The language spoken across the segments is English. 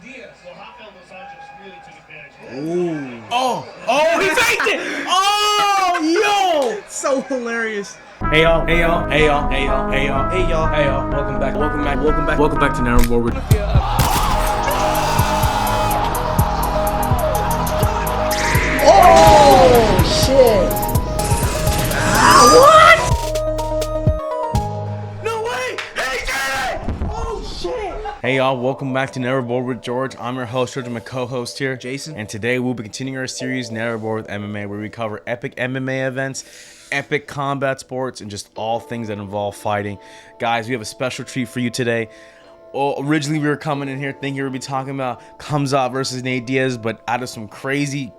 Diaz. So Rafael dos Anjos really took advantage of that. Ooh. Oh, he faked it! Oh, yo! So hilarious. Hey y'all, hey y'all, hey y'all, hey y'all, hey y'all, hey y'all, hey y'all. Welcome back, welcome back, welcome back, welcome back to Never Bored With Oh shit. What? No way! Hey, did it! Oh shit. Hey y'all, welcome back to Never Bored With George. I'm your host, George, and my co-host here, Jason. And today we'll be continuing our series, Never Bored With MMA, where we cover epic MMA events, epic combat sports, and just all things that involve fighting. Guys, we have a special treat for you today. Originally, we were coming in here thinking we'd be talking about Khamzat versus Nate Diaz, but out of some crazy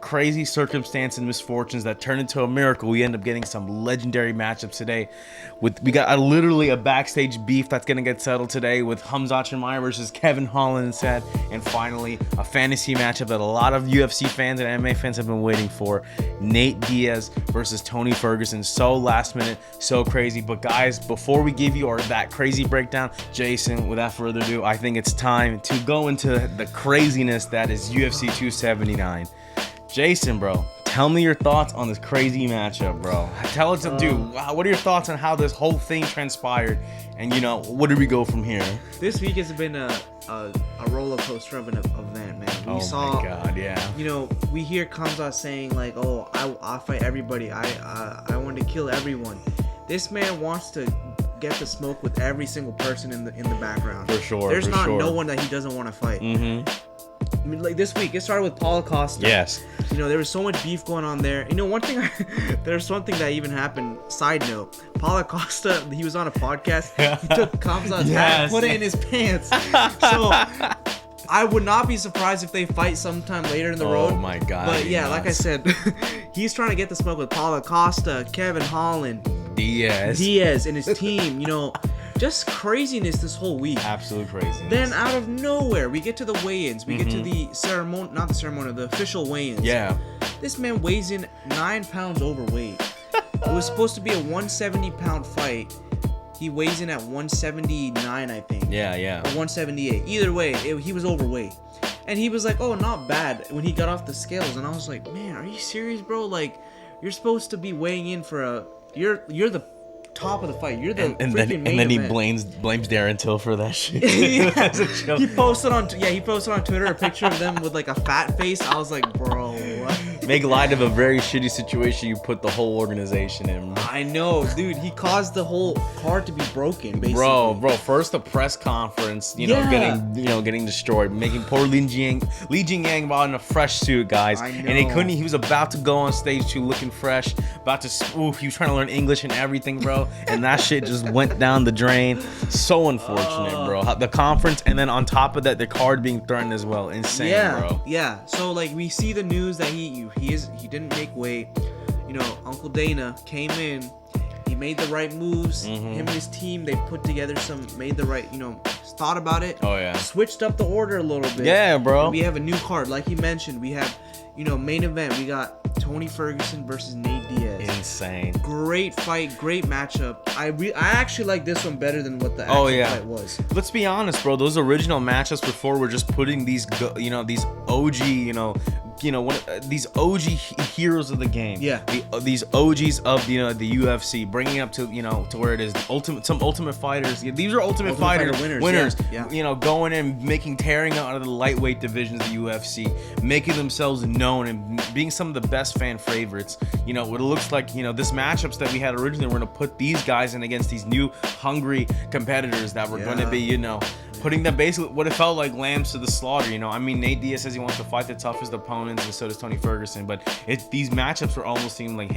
circumstances and misfortunes that turned into a miracle, we end up getting some legendary matchups today. We got literally a backstage beef that's gonna get settled today with Khamzat Chimaev versus Kevin Holland instead, and finally a fantasy matchup that a lot of UFC fans and MMA fans have been waiting for: Nate Diaz versus Tony Ferguson. So last minute, so crazy. But guys, before we give you that crazy breakdown, Jason, without further ado, I think it's time to go into the craziness that is UFC 279. Jason, bro, tell me your thoughts on this crazy matchup, bro. Tell us, dude, what are your thoughts on how this whole thing transpired, and where do we go from here? This week has been a roller coaster of an event, man. We saw, my God, yeah. We hear Khamzat saying like, "Oh, I'll fight everybody. I want to kill everyone." This man wants to get the smoke with every single person in the background. For sure. There's no one that he doesn't want to fight. Mm-hmm. I mean, like this week, it started with Paulo Costa. Yes. There was so much beef going on there. There's one thing that even happened. Side note: Paulo Costa, he was on a podcast. He took Khamzat's hat and put it in his pants. So I would not be surprised if they fight sometime later in the road. Oh my God. But yeah, like I said, he's trying to get the smoke with Paulo Costa, Kevin Holland, Diaz and his team. Just craziness this whole week. Absolute craziness. Then out of nowhere, we get to the weigh-ins. We get to the ceremony, not the ceremony, the official weigh-ins. Yeah. This man weighs in 9 pounds overweight. It was supposed to be a 170-pound fight. He weighs in at 179, I think. Yeah. Or 178. Either way, he was overweight. And he was like, "Oh, not bad," when he got off the scales. And I was like, "Man, are you serious, bro? Like, you're supposed to be weighing in for you're the top of the fight. You're the and freaking then main he event." blames Darren Till for that shit. Yeah. He posted on Twitter a picture of them with like a fat face. I was like, bro, what? Make light of a very shitty situation you put the whole organization in. I know, dude. He caused the whole card to be broken, basically. Bro. First the press conference, getting destroyed, making poor Li Jingyang brought in a fresh suit, guys. I know. And he was about to go on stage too, looking fresh, about to spoof. He was trying to learn English and everything, bro. And that shit just went down the drain. So unfortunate, bro. The conference, and then on top of that, the card being threatened as well. Insane, bro. Yeah. So like we see the news that he didn't make weight. Uncle Dana came in. He made the right moves. Mm-hmm. Him and his team, they put together made the right, thought about it. Oh yeah. Switched up the order a little bit. Yeah, bro. And we have a new card, like he mentioned. We have, main event. We got Tony Ferguson versus Nate Diaz. Insane. Great fight, great matchup. I actually like this one better than what the actual fight was. Let's be honest, bro. Those original matchups before were just putting these OG, these OG heroes of the game. Yeah. These OGs of the UFC, bringing up to where it is some ultimate fighters. These are ultimate fighter winners. Yeah. Going and tearing out of the lightweight divisions of the UFC, making themselves known and being some of the best fan favorites. What it looks like, this matchups that we had originally, we're gonna put these guys in against these new hungry competitors that were going to be, putting them basically what it felt like lambs to the slaughter. Nate Diaz says he wants to fight the toughest opponents, and so does Tony Ferguson. But these matchups were almost seeming like,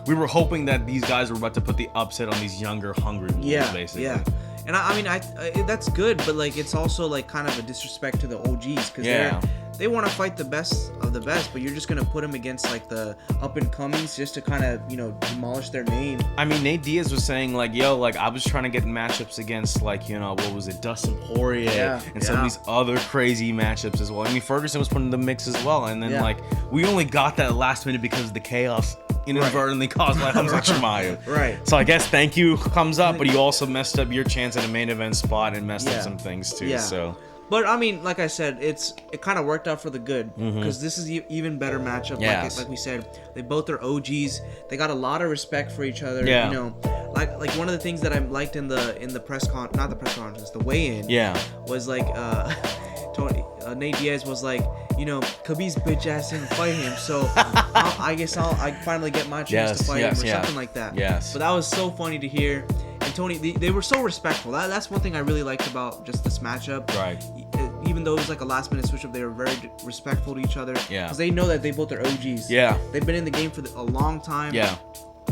we were hoping that these guys were about to put the upset on these younger, hungry wolves, basically. Yeah. And I that's good, but like it's also like kind of a disrespect to the OGs because they want to fight the best of the best, but you're just gonna put them against like the up and comings just to kind of demolish their name. Nate Diaz was saying like, I was trying to get matchups against like what was it, Dustin Poirier and some of these other crazy matchups as well. Ferguson was put in the mix as well, and then like we only got that last minute because of the chaos inadvertently caused by Khamzat Chimaev. Right. So I guess thank you, Khamzat, but you also messed up your chance at a main event spot and messed up some things too. Yeah. So. But I mean, like I said, it kind of worked out for the good because this is even better matchup. Yes. Like we said, they both are OGs. They got a lot of respect for each other. Yeah. You know, like one of the things that I liked in the press not the press conference, the weigh-in. Yeah. Was like Nate Diaz was like, you know, Khabib's bitch ass didn't fight him, so I guess I finally get my chance to fight him or something like that. Yes. But that was so funny to hear. And Tony, they were so respectful. That's one thing I really liked about just this matchup. Right. Even though it was like a last minute switch up, they were very respectful to each other. Yeah. Because they know that they both are OGs. Yeah. They've been in the game for a long time. Yeah.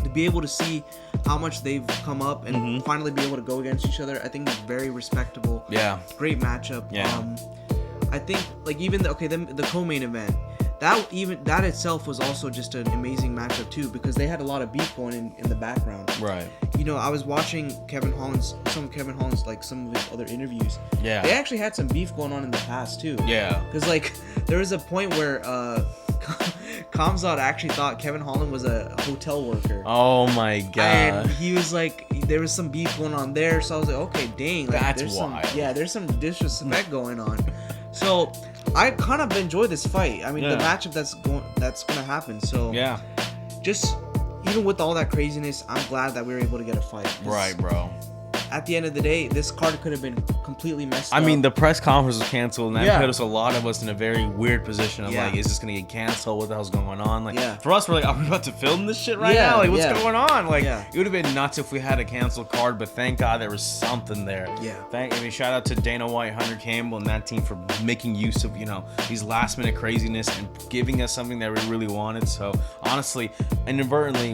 To be able to see how much they've come up and finally be able to go against each other, I think is very respectable. Yeah. Great matchup. Yeah. I think like even the co-main event, that itself was also just an amazing matchup too, because they had a lot of beef going in the background. Right. You know, I was watching some of Kevin Holland's like some of his other interviews. Yeah. They actually had some beef going on in the past too. Yeah. Because like there was a point where Khamzat actually thought Kevin Holland was a hotel worker. Oh my god. And he was like, there was some beef going on there, so I was like, okay, dang, like, That's wild. There's some disrespect going on. So I kind of enjoy this fight. I mean, the matchup that's gonna happen. So Yeah. just even with all that craziness, I'm glad that we were able to get a fight. Right, bro. At the end of the day, this card could have been completely messed up. I mean, the press conference was canceled, and that put a lot of us in a very weird position of like, is this gonna get canceled? What the hell's going on? Like, for us, we're like, are we about to film this shit right now? Like, what's going on? Like, it would have been nuts if we had a canceled card, but thank God there was something there. Yeah. I mean, shout out to Dana White, Hunter Campbell, and that team for making use of, you know, these last minute craziness and giving us something that we really wanted. So honestly, inadvertently,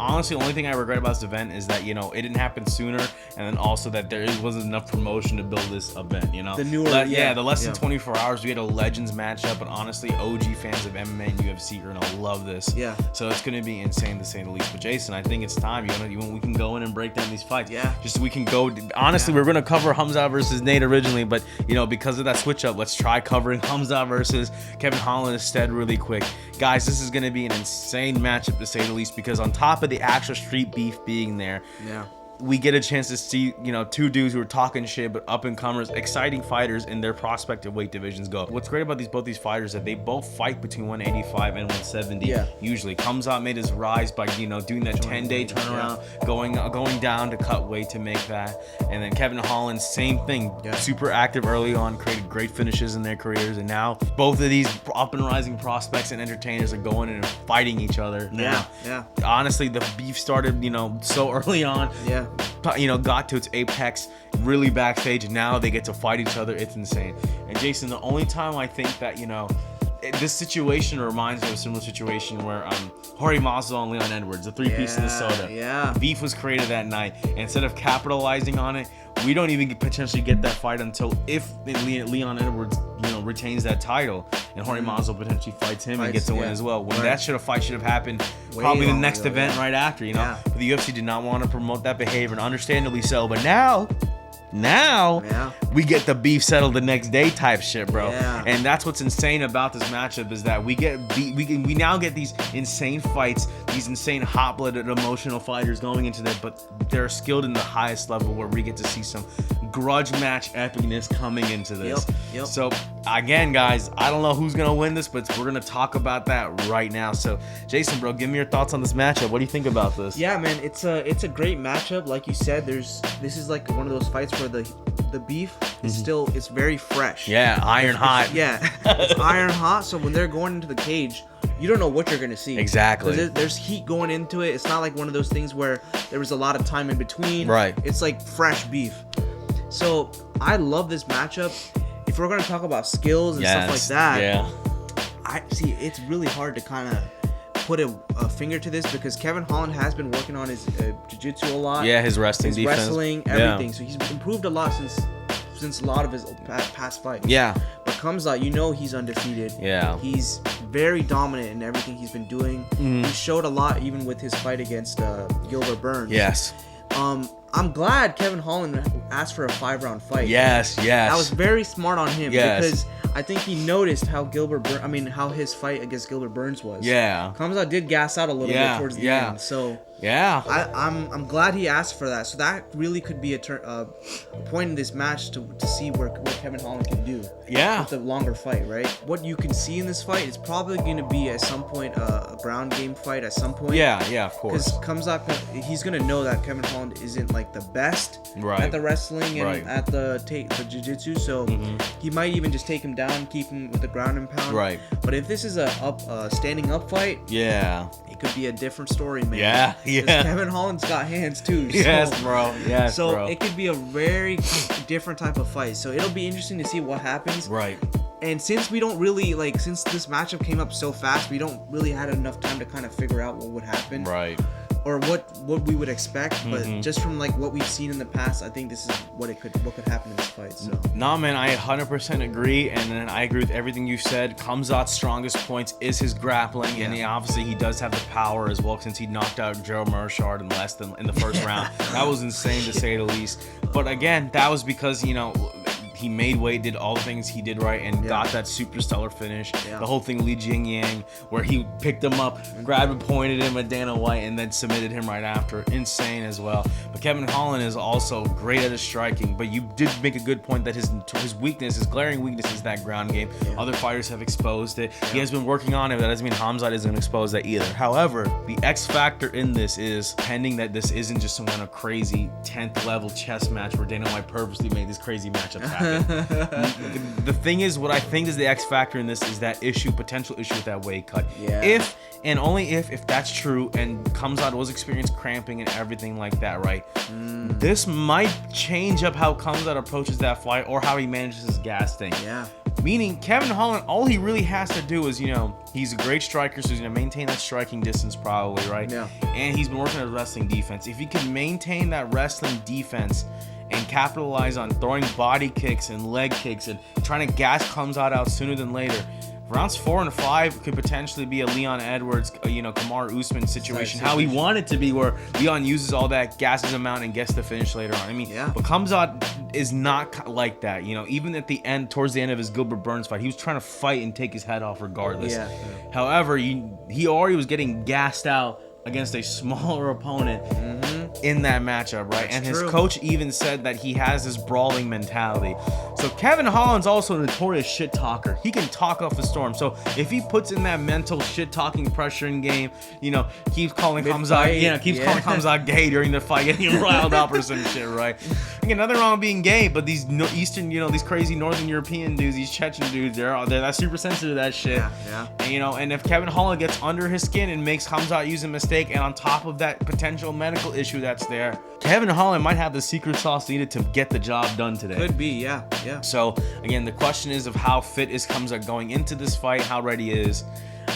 honestly, the only thing I regret about this event is that, you know, it didn't happen sooner, and then also that there wasn't enough promotion to build this event, you know? The newer, the less than 24 hours, we had a Legends matchup, but honestly, OG fans of MMA and UFC are gonna love this. Yeah. So it's gonna be insane to say the least. But Jason, I think it's time. We can go in and break down these fights. Yeah. Just so we can go. Honestly, we were gonna cover Khamzat versus Nate originally, but you know, because of that switch up, let's try covering Khamzat versus Kevin Holland instead really quick. Guys, this is gonna be an insane matchup to say the least, because on top of the actual street beef being there, we get a chance to see, you know, two dudes who are talking shit, but up and comers, exciting fighters in their prospective weight divisions go. What's great about both these fighters is that they both fight between 185 and 170. Usually, Khamzat made his rise by, you know, doing that 10-day turnaround, going down to cut weight to make that. And then Kevin Holland, same thing, super active early on, created great finishes in their careers, and now both of these up and rising prospects and entertainers are going in and fighting each other now. Honestly, the beef started, you know, so early on. You know, got to its apex really backstage, and now they get to fight each other. It's insane. And Jason, the only time I think that, you know, this situation reminds me of a similar situation where Jorge Masvidal and Leon Edwards, the three-piece in the soda. Beef was created that night. And instead of capitalizing on it, we don't even potentially get that fight until if Leon Edwards, you know, retains that title, and Jorge Masvidal potentially fights him and gets a win as well. When that fight should have happened probably the next event right after, you know. But the UFC did not want to promote that behavior, and understandably so. But now we get the beef settled the next day type shit, bro. And that's what's insane about this matchup, is that we now get these insane fights, these insane hot-blooded emotional fighters going into there, but they're skilled in the highest level, where we get to see some grudge match epicness coming into this. So again, guys, I don't know who's gonna win this, but we're gonna talk about that right now. So Jason, bro, give me your thoughts on this matchup. What do you think about this? Yeah, man, it's a great matchup. Like you said, this is like one of those fights where the beef is still, it's very fresh. Iron hot. It's iron hot. So when they're going into the cage, you don't know what you're gonna see. Exactly. There's heat going into it. It's not like one of those things where there was a lot of time in between. Right. It's like fresh beef. So I love this matchup. If we're gonna talk about skills and stuff like that, I see it's really hard to kind of put a finger to this, because Kevin Holland has been working on his jiu-jitsu a lot. His wrestling, his defense, wrestling, everything. So he's improved a lot since a lot of his past fights. But Khamzat, you know, he's undefeated. He's very dominant in everything he's been doing. He showed a lot even with his fight against Gilbert Burns. I'm glad Kevin Holland asked for a 5-round fight. That was very smart on him, because I think he noticed how how his fight against Gilbert Burns was. Khamzat did gas out a little bit towards the end. So Yeah. I'm glad he asked for that. So that really could be a point in this match to see what Kevin Holland can do. Yeah. With the longer fight, right? What you can see in this fight is probably going to be at some point a ground game fight at some point. Yeah, of course. Because he's going to know that Kevin Holland isn't like the best at the wrestling and at the jiu-jitsu. So he might even just take him down, keep him with the ground and pound. Right. But if this is a standing up fight, it could be a different story, man. Yeah. Kevin Holland's got hands too. So, yes, bro. So it could be a very different type of fight. So it'll be interesting to see what happens. Right. And since we don't really since this matchup came up so fast, we don't really had enough time to kind of figure out what would happen. Right. Or what we would expect, but just from what we've seen in the past, I think this is what could happen in this fight. So nah, man, I 100% agree, and then I agree with everything you said. Khamzat's strongest points is his grappling, and obviously he does have the power as well, since he knocked out Gerald Mearshart in the first round. That was insane to say the least. But again, that was because he made weight, did all the things he did right, and got that super stellar finish. The whole thing, Li Jingyang, where he picked him up, grabbed and pointed him at Dana White, and then submitted him right after. Insane as well. But Kevin Holland is also great at his striking. But you did make a good point that his weakness, his glaring weakness, is that ground game. Other fighters have exposed it. He has been working on it, but that doesn't mean Khamzat isn't going to expose that either. However, the X factor in this is pending that this isn't just some kind of crazy 10th level chess match where Dana White purposely made these crazy matchups happen. The thing is, what I think is the X factor in this is that potential issue with that weight cut. If and only if that's true, and Khamzat was experiencing cramping and everything like that, right? This might change up how Khamzat approaches that fight or how he manages his gas thing. Meaning Kevin Holland, all he really has to do is, he's a great striker, so he's going to maintain that striking distance probably, right? And he's been working on wrestling defense. If he can maintain that wrestling defense and capitalize on throwing body kicks and leg kicks and trying to gas Khamzat out sooner than later, rounds 4 and 5 could potentially be a Leon Edwards, Kamaru Usman situation. How he wanted it to be, where Leon uses all that, gasses him out, and gets the finish later on. But Khamzat is not like that. Even at the end, towards the end of his Gilbert Burns fight, he was trying to fight and take his head off regardless. However, he already was getting gassed out against a smaller opponent in that matchup, right? And his coach even said that he has this brawling mentality. So Kevin Holland's also a notorious shit talker. He can talk off a storm. So if he puts in that mental shit talking pressuring game, keeps calling Khamzat gay during the fight, getting him riled up or some shit, right? Again, nothing wrong with being gay, but these Eastern, these crazy Northern European dudes, these Chechen dudes, they're that super sensitive to that shit. And if Kevin Holland gets under his skin and makes Khamzat use a mistake, and on top of that potential medical issue that's there, Kevin Holland might have the secret sauce needed to get the job done today. Could be, yeah. So again, the question is of how fit is Khamzat going into this fight, how ready he is.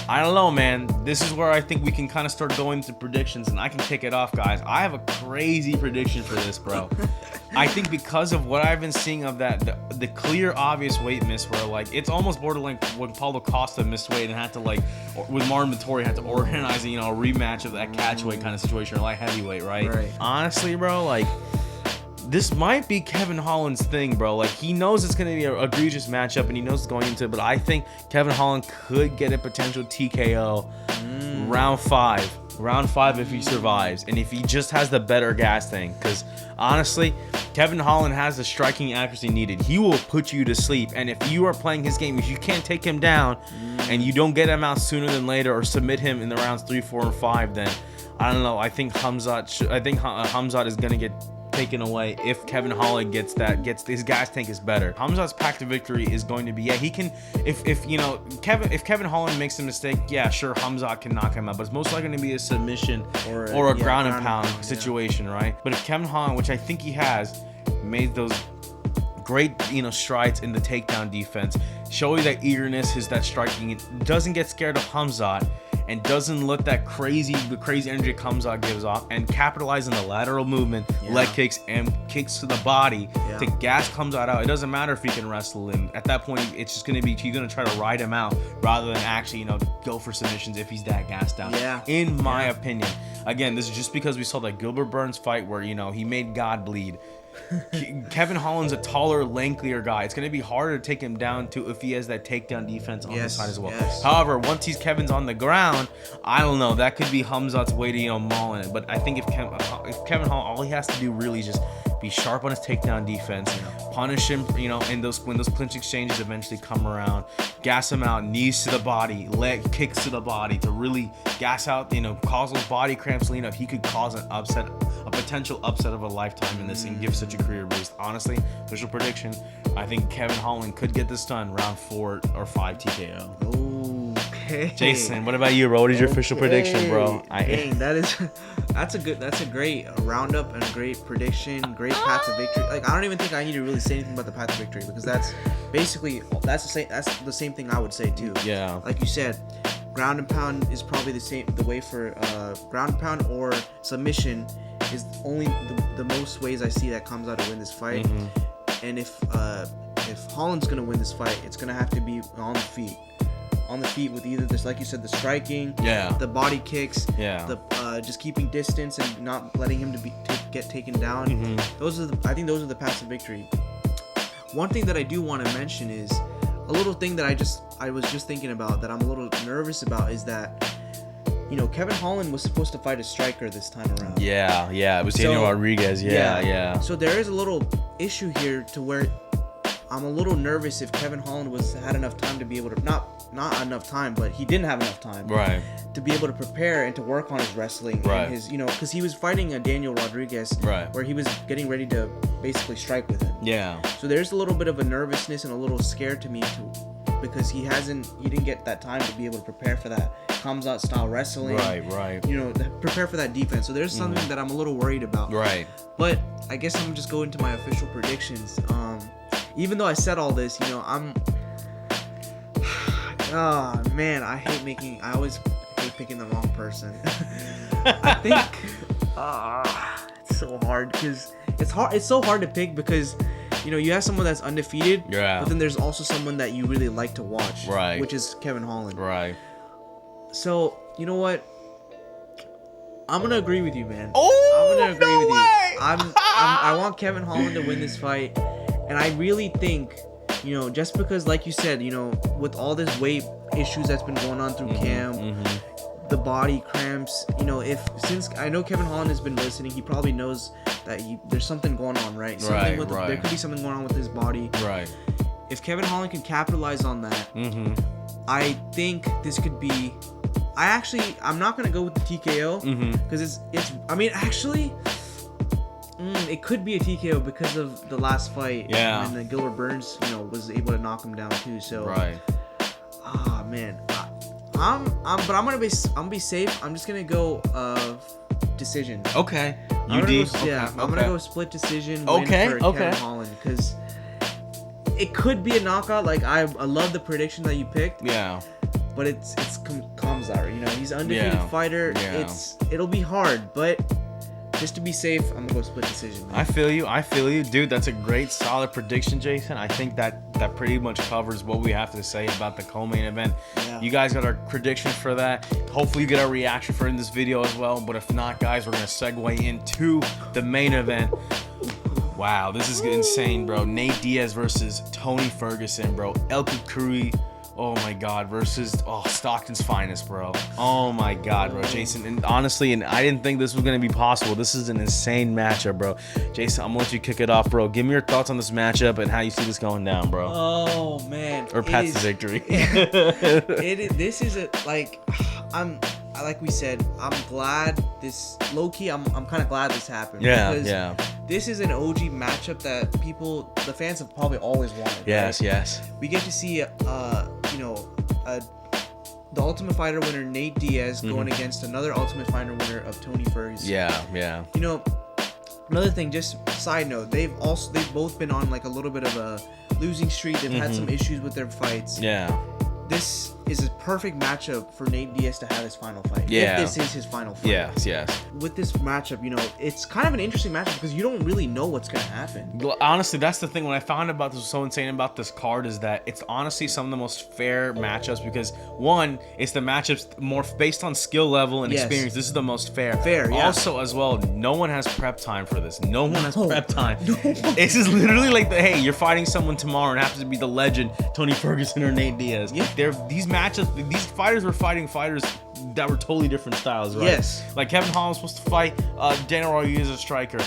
I don't know, man. This is where I think we can kind of start going to predictions, and I can kick it off, guys. I have a crazy prediction for this, bro. I think because of what I've been seeing of that, the clear, obvious weight miss, where it's almost borderline when Paulo Costa missed weight and had to with Martin Vettori had to organize a rematch of that catch weight kind of situation, or light heavyweight, right? Honestly, bro, this might be Kevin Holland's thing, bro. He knows it's going to be an egregious matchup, and he knows it's going into it, but I think Kevin Holland could get a potential TKO round 5. Round 5 if he survives, and if he just has the better gas thing. Because honestly, Kevin Holland has the striking accuracy needed. He will put you to sleep, and if you are playing his game, if you can't take him down and you don't get him out sooner than later or submit him in the rounds 3, 4, and 5, then I don't know. I think Khamzat is going to get taken away if Kevin Holland gets his gas tank is better. Khamzat's path to victory is going to be he can if Kevin Holland makes a mistake, sure, Khamzat can knock him out, but it's most likely going to be a submission or a ground and pound situation, right? But if Kevin Holland, which I think he has, made those great strides in the takedown defense, showing that eagerness, that striking, doesn't get scared of Khamzat, and doesn't let the crazy energy Khamzat gives off, and capitalize on the lateral movement, leg kicks and kicks to the body to gas Khamzat out. It doesn't matter if he can wrestle him. At that point, it's just going to be, he's going to try to ride him out rather than actually, go for submissions if he's that gassed out. In my opinion. Again, this is just because we saw that Gilbert Burns fight where, he made God bleed. Kevin Holland's a taller, lankier guy. It's going to be harder to take him down to if he has that takedown defense on the side as well. Yes. However, once Kevin's on the ground, I don't know. That could be Khamzat's way to maul in it. But I think if Kevin Holland, all he has to do really is just be sharp on his takedown defense, punish him, and when those clinch exchanges eventually come around, gas him out, knees to the body, leg kicks to the body to really gas out, cause those body cramps. He could cause an upset, a potential upset of a lifetime in this and give such a career boost. Honestly, official prediction, I think Kevin Holland could get this done round 4 or 5 TKO. Okay. Jason, what about you, bro? What is your official prediction, bro? Dang, that's a great roundup and a great prediction, great path to victory. Like, I don't even think I need to really say anything about the path to victory, because that's the same thing I would say too. Yeah. Like you said, ground and pound is probably the way for ground and pound or submission is only the most ways I see that comes out to win this fight. And if Holland's gonna win this fight, it's gonna have to be on the feet. On the feet with either this, like you said, the striking, the body kicks, the just keeping distance and not letting him get taken down. I think those are the paths to victory. One thing that I do want to mention is a little thing that I was just thinking about that I'm a little nervous about is that Kevin Holland was supposed to fight a striker this time around. Yeah, it was Daniel Rodriguez. Yeah. So there is a little issue here to where I'm a little nervous if Kevin Holland had enough time to be able to not enough time, but he didn't have enough time, to be able to prepare and to work on his wrestling, and his, because he was fighting a Daniel Rodriguez, where he was getting ready to basically strike with him. Yeah. So there's a little bit of a nervousness and a little scare to me because he didn't get that time to be able to prepare for that Khamzat style wrestling. Right. Prepare for that defense. So there's something that I'm a little worried about. Right. But I guess I'm just going to my official predictions. Even though I said all this, I'm. Oh man, I always hate picking the wrong person. I think it's so hard because it's so hard to pick because you have someone that's undefeated, but then there's also someone that you really like to watch, which is Kevin Holland. Right. So you know what? I'm gonna agree with you, man. I'm gonna agree with you. I want Kevin Holland to win this fight, and I really think. Just because, like you said, with all this weight issues that's been going on through camp, the body cramps, since I know Kevin Holland has been listening, he probably knows that there's something going on, right? There could be something going on with his body. Right. If Kevin Holland can capitalize on that, I think this could be. I'm not gonna go with the TKO because it could be a TKO because of the last fight. Yeah. And then Gilbert Burns, was able to knock him down too. So. Right. Man. I'm gonna be safe. I'm just gonna go decision. Okay. I'm gonna go split decision. Win for Kevin Holland because it could be a knockout. Like I love the prediction that you picked. Yeah. But it's Khamzat. He's an undefeated fighter. Yeah. It'll be hard, but. Just to be safe, I'm gonna go split decision, man. I feel you, dude. That's a great, solid prediction, Jason. I think that pretty much covers what we have to say about the co-main event. Yeah. You guys got our predictions for that. Hopefully, you get our reaction for it in this video as well. But if not, guys, we're gonna segue into the main event. Wow, this is insane, bro. Nate Diaz versus Tony Ferguson, bro. El Kukuri. Oh my God, versus Stockton's finest, bro. Oh my God, bro. Jason, and honestly, I didn't think this was gonna be possible. This is an insane matchup, bro. Jason, I'm gonna let you kick it off, bro. Give me your thoughts on this matchup and how you see this going down, bro. Oh man. Or path to victory. This is like we said, I'm glad this low-key, I'm kind of glad this happened. Yeah. This is an OG matchup that the fans have probably always wanted. Yes, right? Yes. We get to see the Ultimate Fighter winner Nate Diaz going against another Ultimate Fighter winner of Tony Ferguson. Yeah. Another thing, just side note, they've both been on like a little bit of a losing streak. They've had some issues with their fights. Yeah. This is a perfect matchup for Nate Diaz to have his final fight. Yeah. If this is his final fight. Yes. With this matchup, it's kind of an interesting matchup because you don't really know what's going to happen. Honestly, that's the thing. When I found about this, was so insane about this card is that it's honestly some of the most fair matchups because, one, it's the matchups more based on skill level and experience. This is the most fair. Yeah. Also, as well, no one has prep time for this. No one has prep time. This is literally like hey, you're fighting someone tomorrow and it happens to be the legend Tony Ferguson or Nate Diaz. Yeah. These matchups, these fighters were fighting fighters that were totally different styles, right? Yes. Like Kevin Holland was supposed to fight Daniel Rodriguez, a striker.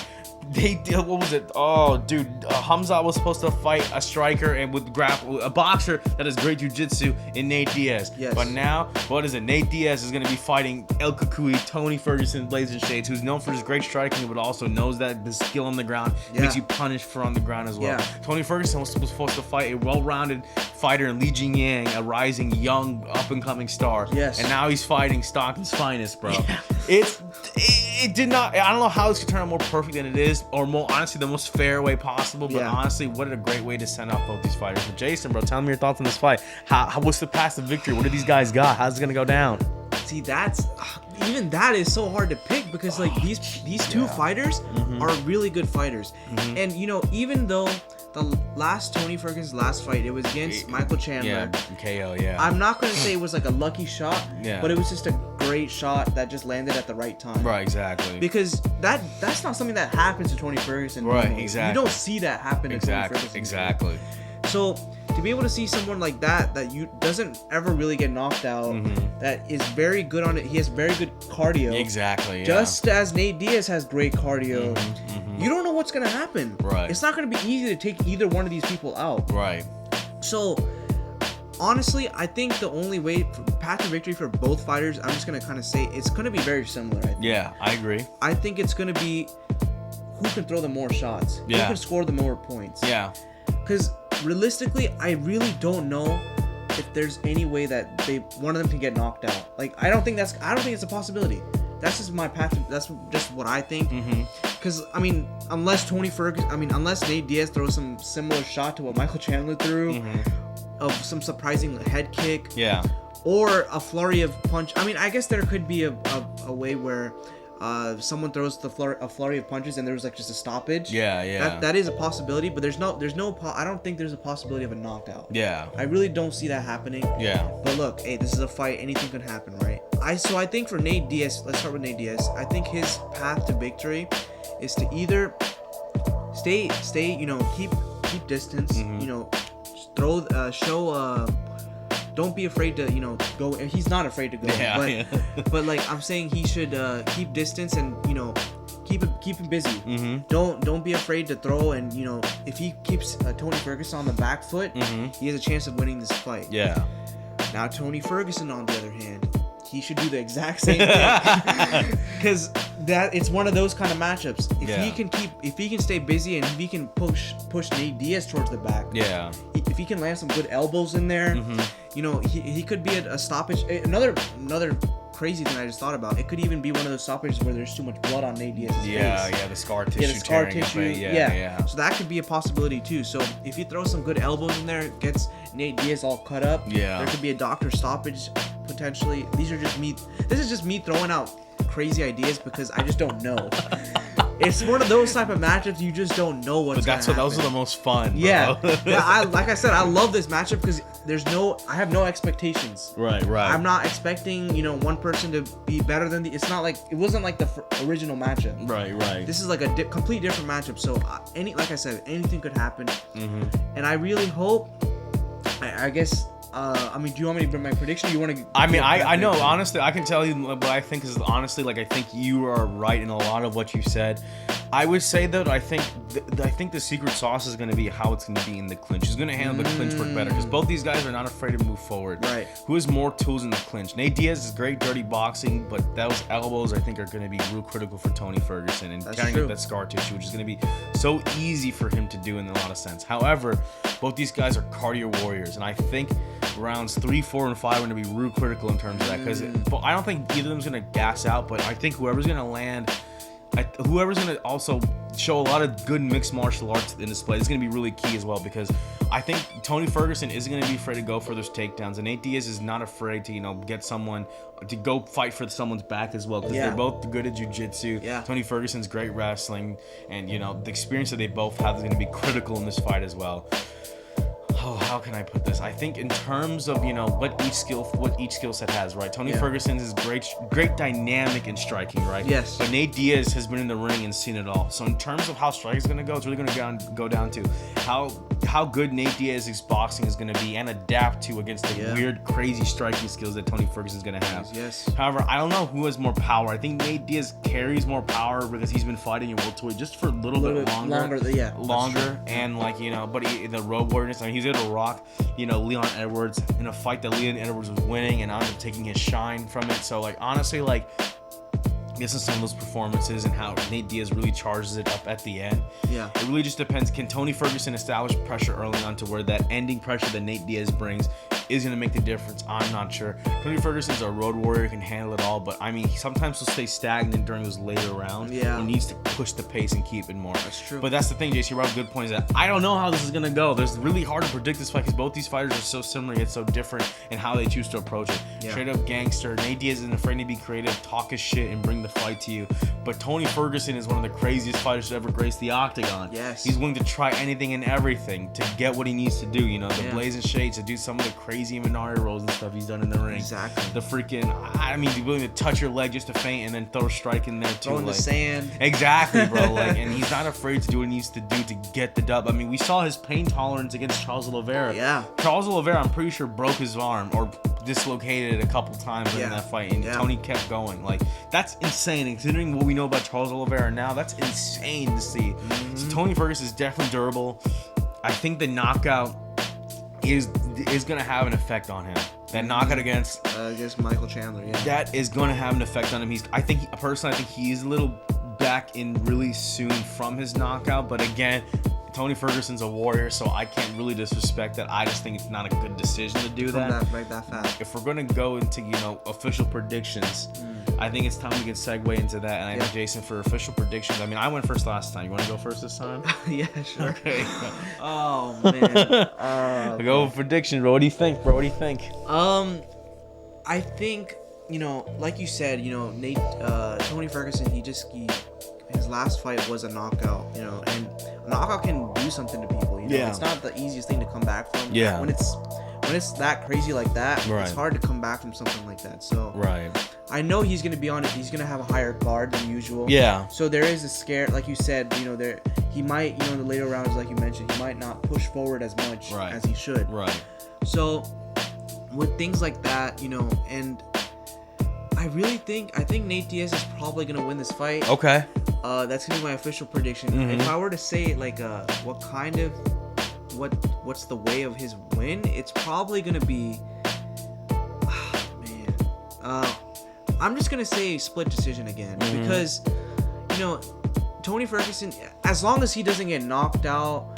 They did, what was it? Oh, dude, Khamzat was supposed to fight a striker and with grapple, a boxer that has great jiu-jitsu in Nate Diaz. Yes. But now, what is it? Nate Diaz is going to be fighting El Kukui, Tony Ferguson, Blazing Shades, who's known for his great striking, but also knows that the skill on the ground makes you punished for on the ground as well. Yeah. Tony Ferguson was supposed to fight a well-rounded fighter in Li Jingyang, a rising, young, up-and-coming star. Yes. And now he's fighting Stockton's finest, bro. Yeah. It did not. I don't know how this could turn out more perfect than it is, or more honestly, the most fair way possible. But honestly, what a great way to send out both these fighters. But Jason, bro, tell me your thoughts on this fight. What's the path to victory? What do these guys got? How's it gonna go down? See, even that is so hard to pick because like these two fighters are really good fighters, and even though the last Tony Ferguson's last fight, it was against Michael Chandler. KO. I'm not gonna say it was like a lucky shot, but it was just a great shot that just landed at the right time. Right, exactly. Because that's not something that happens to Tony Ferguson. Right, normally. exactly. You don't see that happen to Tony Ferguson. Exactly. So to be able to see someone like that doesn't ever really get knocked out, that is very good on it. He has very good cardio. Exactly. Yeah. Just as Nate Diaz has great cardio. You don't know what's gonna happen. Right. It's not gonna be easy to take either one of these people out. Right. So honestly, I think the only path to victory for both fighters, I'm just gonna kind of say it's gonna be very similar. I think. Yeah, I agree. I think it's gonna be who can throw the more shots, who can score the more points. Yeah. Because realistically, I really don't know if there's any way that one of them can get knocked out. Like I don't think it's a possibility. That's just my path. That's just what I think. Because unless Nate Diaz throws some similar shot to what Michael Chandler threw, of some surprising head kick, or a flurry of punch. I guess there could be a way where someone throws a flurry of punches and there was like just a stoppage. That is a possibility, but I don't think there's a possibility of a knockout. I really don't see that happening. But look, hey, this is a fight. Anything could happen, right? So I think for Nate Diaz, let's start with Nate Diaz. I think his path to victory is to either stay, keep distance, don't be afraid to, go. He's not afraid to go. But like I'm saying, he should keep distance and keep him busy. Don't be afraid to throw, and if he keeps Tony Ferguson on the back foot, he has a chance of winning this fight. Now Tony Ferguson, on the other hand, he should do the exact same thing because it's one of those kind of matchups. If he can stay busy and if he can push Nate Diaz towards the back, if he can land some good elbows in there, he could be a stoppage. Another crazy thing I just thought about, it could even be one of those stoppages where there's too much blood on Nate Diaz's face. The scar tissue. The scar tissue. So that could be a possibility too. So if he throws some good elbows in there, gets Nate Diaz all cut up, there could be a doctor stoppage potentially. This is just me throwing out crazy ideas because I just don't know. It's one of those type of matchups you just don't know what's going to happen. Those are the most fun, bro. Like I said, I love this matchup because I have no expectations. Right. I'm not expecting, one person to be better than it wasn't like the original matchup. Right. This is like a complete different matchup. So like I said, anything could happen. And I really hope, I guess, do you want me to bring my prediction? Or you want to? I know. Honestly, I can tell you what I think is honestly. Like, I think you are right in a lot of what you said. I would say that I think the secret sauce is going to be how it's going to be in the clinch. Who's going to handle the clinch work better? Because both these guys are not afraid to move forward. Right. Who has more tools in the clinch? Nate Diaz is great, dirty boxing, but those elbows I think are going to be real critical for Tony Ferguson and carrying up that scar tissue, which is going to be so easy for him to do in a lot of sense. However, both these guys are cardio warriors, and I think rounds 3, 4, and 5 are going to be real critical in terms of that. Because I don't think either of them's going to gas out, but I think whoever's going to land whoever's gonna also show a lot of good mixed martial arts in this play is gonna be really key as well, because I think Tony Ferguson isn't gonna be afraid to go for those takedowns, and Nate Diaz is not afraid to get someone to go fight for someone's back as well, because they're both good at jiu-jitsu. Tony Ferguson's great wrestling, and the experience that they both have is gonna be critical in this fight as well. Oh, how can I put this? I think in terms of what each skill set has, right? Tony Ferguson is great dynamic in striking, right? Yes. But Nate Diaz has been in the ring and seen it all. So in terms of how striking is gonna go, it's really gonna go down to how good Nate Diaz's boxing is gonna be and adapt to against the weird, crazy striking skills that Tony Ferguson is gonna have. Yes. However, I don't know who has more power. I think Nate Diaz carries more power because he's been fighting in welterweight just for a little bit longer. Longer, and but the road warriorness. I mean, he's able to rock, Leon Edwards in a fight that Leon Edwards was winning, and ended up taking his shine from it. So honestly, this is some of those performances and how Nate Diaz really charges it up at the end. Yeah. It really just depends. Can Tony Ferguson establish pressure early on to where that ending pressure that Nate Diaz brings is going to make the difference? I'm not sure. Tony Ferguson's a road warrior, can handle it all, but sometimes he'll stay stagnant during those later rounds. Yeah. He needs to push the pace and keep it more. That's true. But that's the thing, JC, you brought up a good point, is that I don't know how this is going to go. It's really hard to predict this fight because both these fighters are so similar yet so different in how they choose to approach it. Yeah. Straight up gangster. Nate Diaz isn't afraid to be creative, talk his shit, and bring the fight to you. But Tony Ferguson is one of the craziest fighters to ever grace the octagon. Yes. He's willing to try anything and everything to get what he needs to do. The blazing shades, to do some of the crazy Minari rolls and stuff he's done in the ring. Exactly. The freaking, he's willing to touch your leg just to feint and then throw a strike in there too. Throw in the sand. Exactly, bro. And he's not afraid to do what he needs to do to get the dub. We saw his pain tolerance against Charles Oliveira. Yeah. Charles Oliveira, I'm pretty sure, broke his arm or dislocated it a couple times in that fight, and Tony kept going. That's insane. And considering what we know about Charles Oliveira now, that's insane to see. Mm-hmm. So Tony Ferguson is definitely durable. I think the knockout is gonna have an effect on him. That knockout against Michael Chandler, that is gonna have an effect on him. I think he's a little back in really soon from his knockout, but again, Tony Ferguson's a warrior, so I can't really disrespect that. I just think it's not a good decision to do that. Right that fast. If we're gonna go into official predictions, I think it's time we can segue into that. And I know, Jason, for official predictions, I went first last time. You want to go first this time? Yeah, sure. Okay. Oh man. Go with predictions, bro. What do you think, bro? What do you think? I think like you said, Nate, Tony Ferguson, his last fight was a knockout, and a knockout can do something to people. It's not the easiest thing to come back from. Yeah. When it's that crazy like that, right, it's hard to come back from something like that. So right. I know he's gonna be on it. He's gonna have a higher guard than usual. Yeah. So there is a scare, like you said. He might, in the later rounds, like you mentioned, he might not push forward as much as he should. Right. So with things like that, and I think Nate Diaz is probably gonna win this fight. Okay. That's gonna be my official prediction. Mm-hmm. If I were to say what's the way of his win, it's probably gonna be, I'm just gonna say split decision again, because Tony Ferguson, as long as he doesn't get knocked out,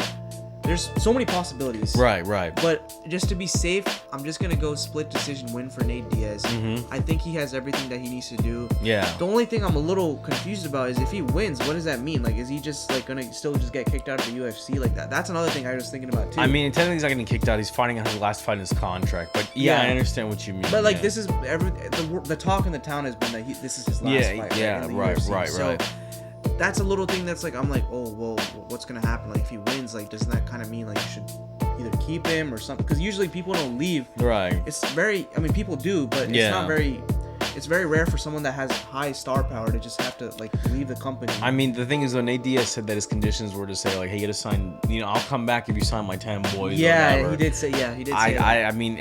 there's so many possibilities. Right. But just to be safe, I'm just going to go split decision win for Nate Diaz. Mm-hmm. I think he has everything that he needs to do. Yeah. The only thing I'm a little confused about is if he wins, what does that mean? Is he just going to still just get kicked out of the UFC like that? That's another thing I was thinking about too. Technically he's not getting kicked out. He's fighting on his last fight in his contract. But yeah, I understand what you mean. But this is the talk in the town has been that this is his last fight. Right. That's a little thing that's I'm like, oh, well, what's going to happen? If he wins, doesn't that kind of mean you should either keep him or something? Because usually people don't leave. Right. It's very, people do, but it's not very, it's very rare for someone that has high star power to just have to leave the company. The thing is, though, Nate Diaz said that his conditions were to say hey, you gotta sign, I'll come back if you sign my 10 boys. Yeah, he did say that.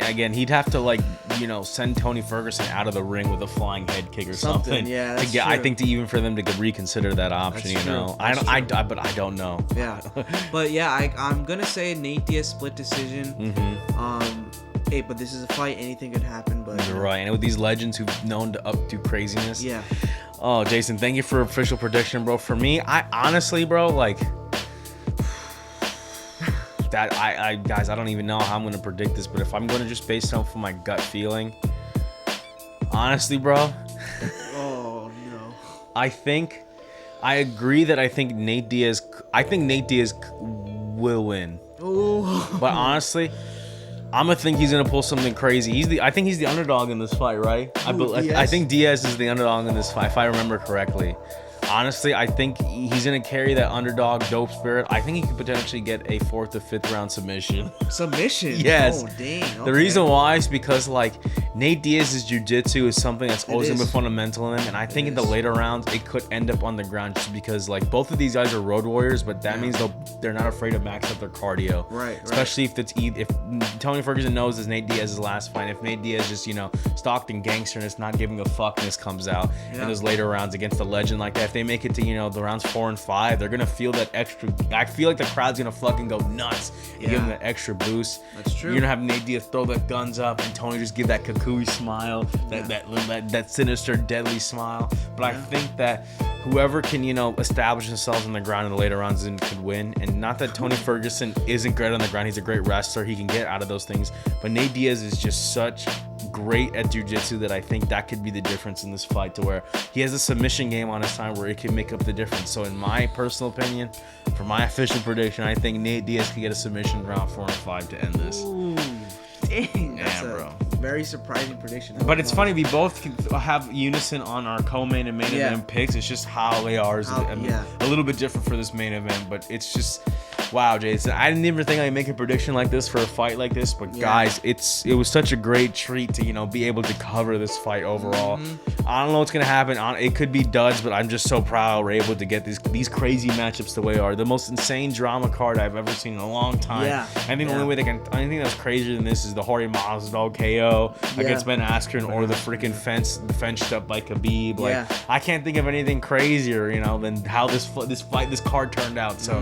Again, he'd have to send Tony Ferguson out of the ring with a flying head kick or something. Yeah, that's true. I think even for them to reconsider that option, that's true. But I don't know. Yeah, but yeah, I'm gonna say Nate Diaz split decision. Mm-hmm. Hey, but this is a fight. Anything could happen. But you're right. And with these legends who've known to up to craziness. Yeah. Oh, Jason, thank you for official prediction, bro. For me, I honestly, bro, guys, I don't even know how I'm gonna predict this, but if I'm gonna just base it off of my gut feeling, honestly, bro. Oh no. I think I agree that I think Nate Diaz will win. Ooh. But honestly, I'm gonna think he's gonna pull something crazy. I think he's the underdog in this fight, right? I think Diaz is the underdog in this fight, if I remember correctly. Honestly, I think he's gonna carry that underdog dope spirit. I think he could potentially get a 4th or 5th round submission. Submission? Yes. Oh, dang. Okay. The reason why is because like Nate Diaz's jiu-jitsu is something that's always gonna be fundamental in him, and I think in the later rounds it could end up on the ground just because like both of these guys are road warriors, but that means they're not afraid to max up their cardio. Right. Especially if Tony Ferguson knows it's Nate Diaz's last fight. If Nate Diaz just stalked and gangster and it's not giving a fuck and this comes out in those later rounds against a legend like that. If they make it to the rounds 4 and 5, they're gonna feel that extra. I feel like the crowd's gonna fucking go nuts and give them that extra boost. That's true. You're gonna have Nate Diaz throw the guns up and Tony just give that Kukui smile, that sinister, deadly smile. But I think that whoever can establish themselves on the ground in the later rounds could win. And not that Tony Ferguson isn't great on the ground; he's a great wrestler. He can get out of those things. But Nate Diaz is just such great at jiu-jitsu that I think that could be the difference in this fight, to where he has a submission game on his side where it can make up the difference. So in my personal opinion, for my official prediction, I think Nate Diaz could get a submission in round 4 and 5 to end this. Ooh, dang, that's a very surprising prediction. But it's funny, we both can have unison on our co-main and main event picks. It's just how they are a little bit different for this main event, but it's just wow, Jason. I didn't even think I'd make a prediction like this for a fight like this, but guys, it was such a great treat to be able to cover this fight overall. I don't know what's gonna happen. It could be duds, but I'm just so proud we're able to get these crazy matchups the way they are. The most insane drama card I've ever seen in a long time. I think the only way anything that's crazier than this is the Jorge Masvidal KO against Ben Askren, or the freaking fenced up by Khabib. Like I can't think of anything crazier, than how this card turned out. So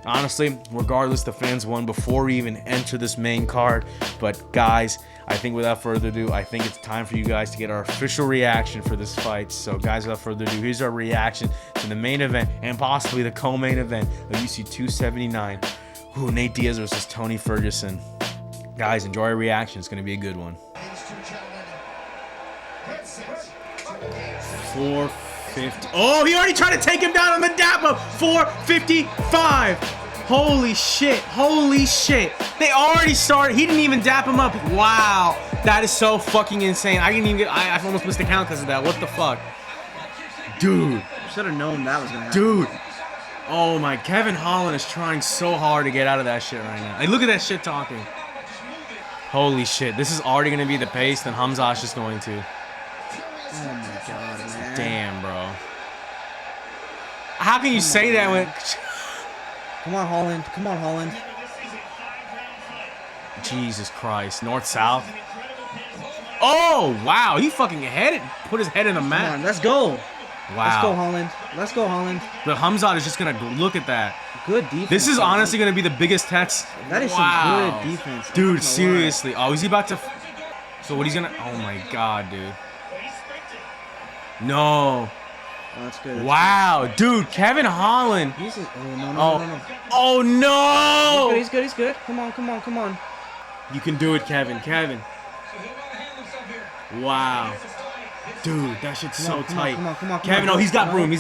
honestly, regardless, the fans won before we even enter this main card. But guys, I think without further ado, I think it's time for you guys to get our official reaction for this fight. So guys, without further ado, here's our reaction to the main event and possibly the co-main event of UFC 279. Nate Diaz versus Tony Ferguson. Guys, enjoy our reaction. It's going to be a good one. 450. Oh, he already tried to take him down on the DAPA. 455. Holy shit. Holy shit. They already started. He didn't even dap him up. Wow. That is so fucking insane. I didn't even get. I almost missed the count because of that. What the fuck? Dude. Should have known that was going to happen. Dude. Oh my. Kevin Holland is trying so hard to get out of that shit right now. Hey, look at that shit talking. Holy shit. This is already going to be the pace. Then Khamzat's just going to. Oh my god, man. Damn, bro. How can you say that when... Come on, Holland. Come on, Holland. Jesus Christ. North-south. Oh, wow. He fucking put his head in the mat. Come on, let's go. Wow. Let's go, Holland. Let's go, Holland. But Khamzat is just going to look at that. Good defense. This is honestly going to be the biggest test. That is some good defense. Dude, seriously. Oh, is he about to... So what he's going to... Oh, my God, dude. No. Oh, that's good. That's wow, good. Dude, Kevin Holland. No. Oh, no. He's good. Come on. You can do it, Kevin. Wow. Dude, that shit's so tight. Come on. Kevin, he's got room.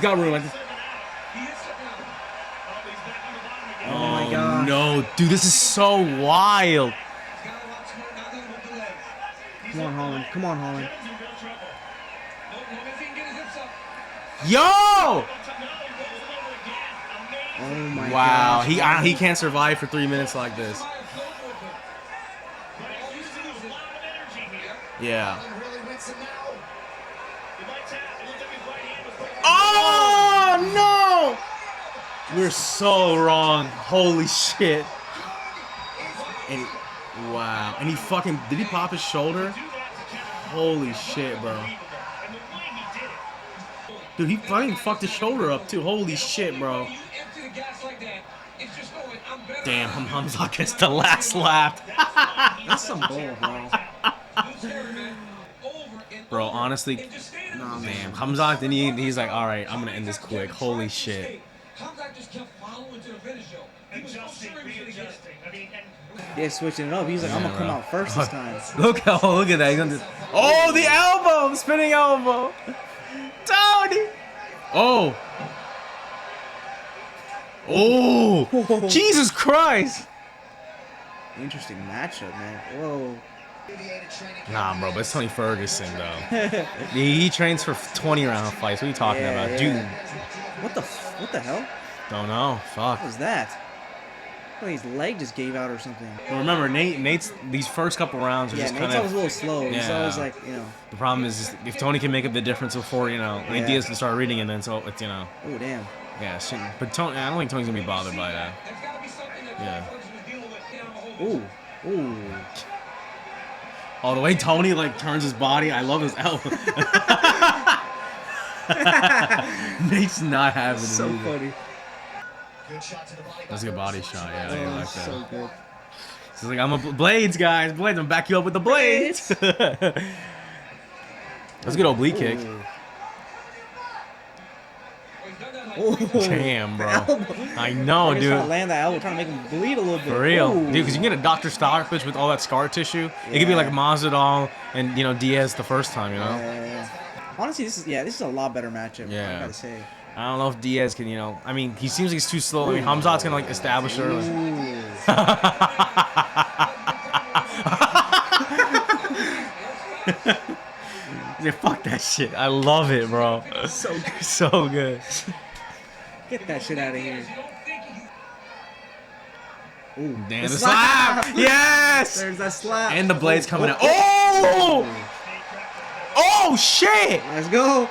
Oh, my God. No. Dude, this is so wild. Come on, Holland. Yo! Oh my wow, gosh. he can't survive for 3 minutes like this. Yeah. Oh no! We're so wrong. Holy shit. And wow. And did he pop his shoulder? Holy shit, bro. Dude, he fucking fucked his shoulder up too. Holy shit, bro. Damn, Khamzat gets the last lap. That's some bull, bro. Bro, honestly, damn. Khamzat, then he's like, all right, I'm gonna end this quick. Holy shit. Yeah, switching it up. He's like, I'm gonna come out first this time. Look at that. He's gonna the elbow, the spinning elbow. Tony! Oh! Oh, Jesus Christ. Interesting matchup, man. Whoa. Nah, bro, but it's Tony Ferguson, though. he trains for 20-round fights. What are you talking about? Dude. What the hell? Don't know. Fuck. What was that? Oh, his leg just gave out or something. Well, remember, Nate's these first couple rounds are just kind of... Nate's always a little slow. He's always like, The problem is if Tony can make up the difference before, Nate Diaz can start reading, and then so it's, Oh, damn. Yeah, but Tony, I don't think Tony's going to be bothered by that. Yeah. Ooh. Oh, the way Tony, like, turns his body, I love his elbow. Nate's not having it So either. funny. That's a good body shot, yeah. I like that. So good. He's like, I'm a Blades, guys. Blades, I'm back you up with the Blades. That's a good oblique kick. Ooh. Damn, bro. I know, dude. Trying to land that elbow, trying to make him bleed a little bit. For real. Ooh. Dude, because you can get a Dr. Stockfish with all that scar tissue. It could be like Masvidal and, Diaz the first time, Yeah. Honestly, this is a lot better matchup. Yeah. I gotta say. I don't know if Diaz can, I mean, he seems like he's too slow. I mean, Khamzat's gonna, like, establish her. Yeah, fuck that shit. I love it, bro. So good. So good. Get that shit out of here. Ooh, Damn, the slap! Yes! There's that slap. And the Blades coming out. Oh! Oh, shit! Let's go.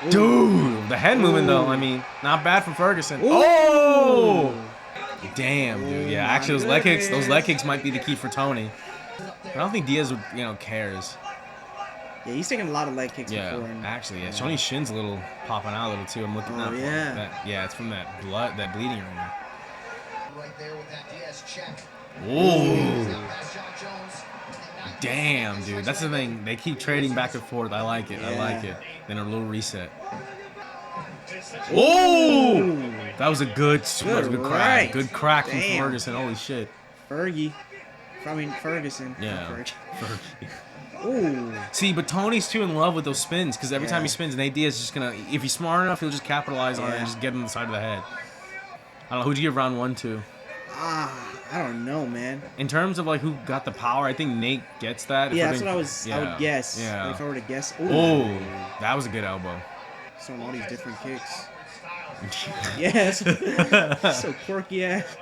Dude, the head movement, though, I mean, not bad from Ferguson. Oh! Damn, dude. Yeah, actually, those leg kicks might be the key for Tony. I don't think Diaz would, cares. Yeah, he's taking a lot of leg kicks before. Actually, yeah. Tony's shin's a little popping out a little, too. I'm looking at that. Yeah, it's from that blood, that bleeding right now. Right there with that Diaz check. Ooh. Damn, dude. That's the thing. They keep trading back and forth. I like it. I like it. Then a little reset. Oh! That was a good crack. Good crack from Ferguson. Holy shit. Fergie. I mean, Ferguson. Yeah. Fergie. Ooh. See, but Tony's too in love with those spins because every time he spins, Nate Diaz is just going to, if he's smart enough, he'll just capitalize on it and just get him on the side of the head. I don't know. Who'd you give round 1 to? I don't know, man. In terms of like who got the power, I think Nate gets that. Yeah, that's what I would guess. Yeah. Like, if I were to guess. Ooh. Oh, that was a good elbow. So all these different kicks. Yes. So quirky ass.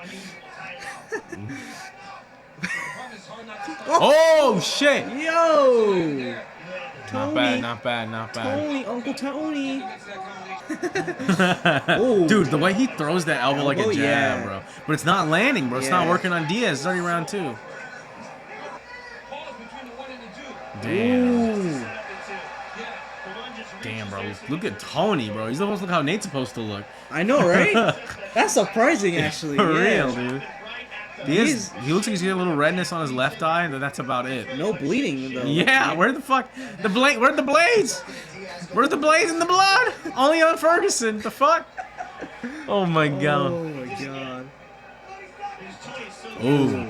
Oh shit! Yo! Tony. Not bad. Tony, Uncle Tony. Dude, the way he throws that elbow like a jab, bro. But it's not landing, bro. It's not working on Diaz. It's already round 2. Damn. Damn, bro. Look at Tony, bro. He's supposed to look how Nate's supposed to look. I know, right? That's surprising, actually. For real, dude. He looks like he's got a little redness on his left eye, and that's about it. No bleeding, though. Yeah, where the fuck? Where'd the Blades? Where's the Blades in the blood? Only on Ferguson. The fuck? Oh my god. Oh my god. Ooh.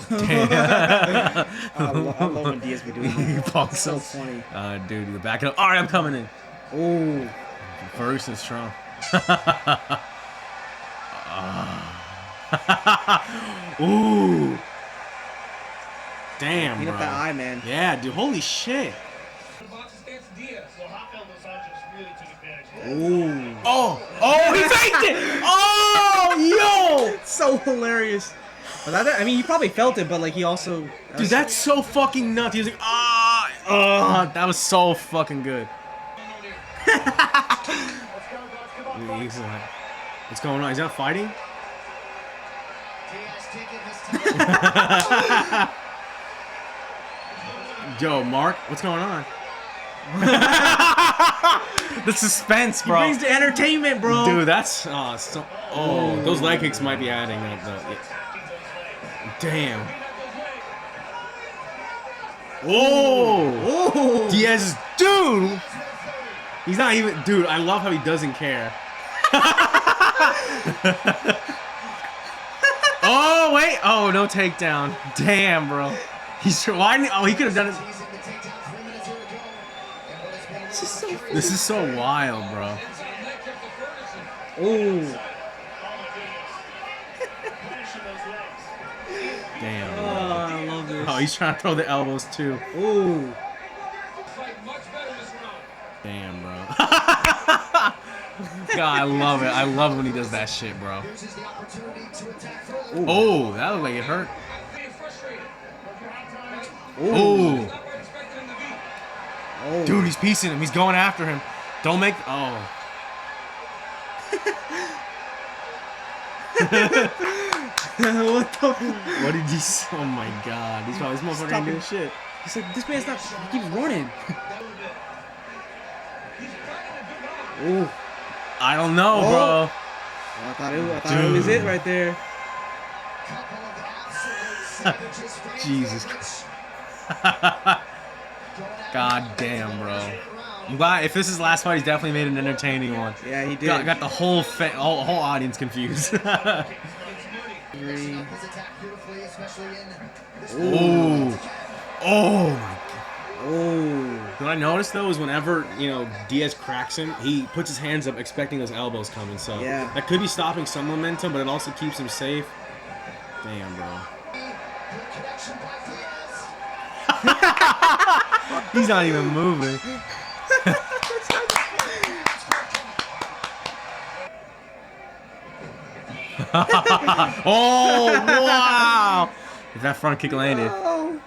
Damn. I love when Diaz be doing that. It's so funny. Dude, you're backing up. All right, I'm coming in. Ooh. Ferguson's strong. Ooh. Damn, Clean bro. up that eye, man. Yeah, dude. Holy shit. Ooh. Oh, he faked it. Oh, yo. So hilarious. But I mean, he probably felt it, but like he also. Dude, that's so fucking nuts. He was like, that was so fucking good. What's going on? He's not fighting? Yo, Mark, what's going on? The suspense, bro. He brings the entertainment, bro. Dude, that's those leg kicks might be adding up though. Damn. Oh, Diaz, dude. He's not even, dude. I love how he doesn't care. Oh wait! Oh, no takedown. Damn, bro. He's why? Oh, he could have done it. This is so wild, bro. Oh. Damn. Oh, I love this. Oh, he's trying to throw the elbows too. Oh. Damn, bro. God, I love it. I love it when he does that shit, bro. Oh, that looked like it hurt. Oh. Oh. Dude, he's piecing him. He's going after him. Don't make... Oh. What the? What did he say? Oh, my God. This motherfucker ain't doing shit. He's like, this man's not... He keeps running. Oh. I don't know, bro. I thought it was it right there. Jesus Christ. God damn, bro. I'm glad if this is last fight, he's definitely made an entertaining one. Yeah, he did. Got the whole audience confused. Oh. Oh my God. Oh. What I noticed though is whenever, you know, Diaz cracks him, he puts his hands up expecting those elbows coming. So yeah, that could be stopping some momentum, but it also keeps him safe. Damn, bro. He's not even moving. Oh, wow. If that front kick landed. Oh.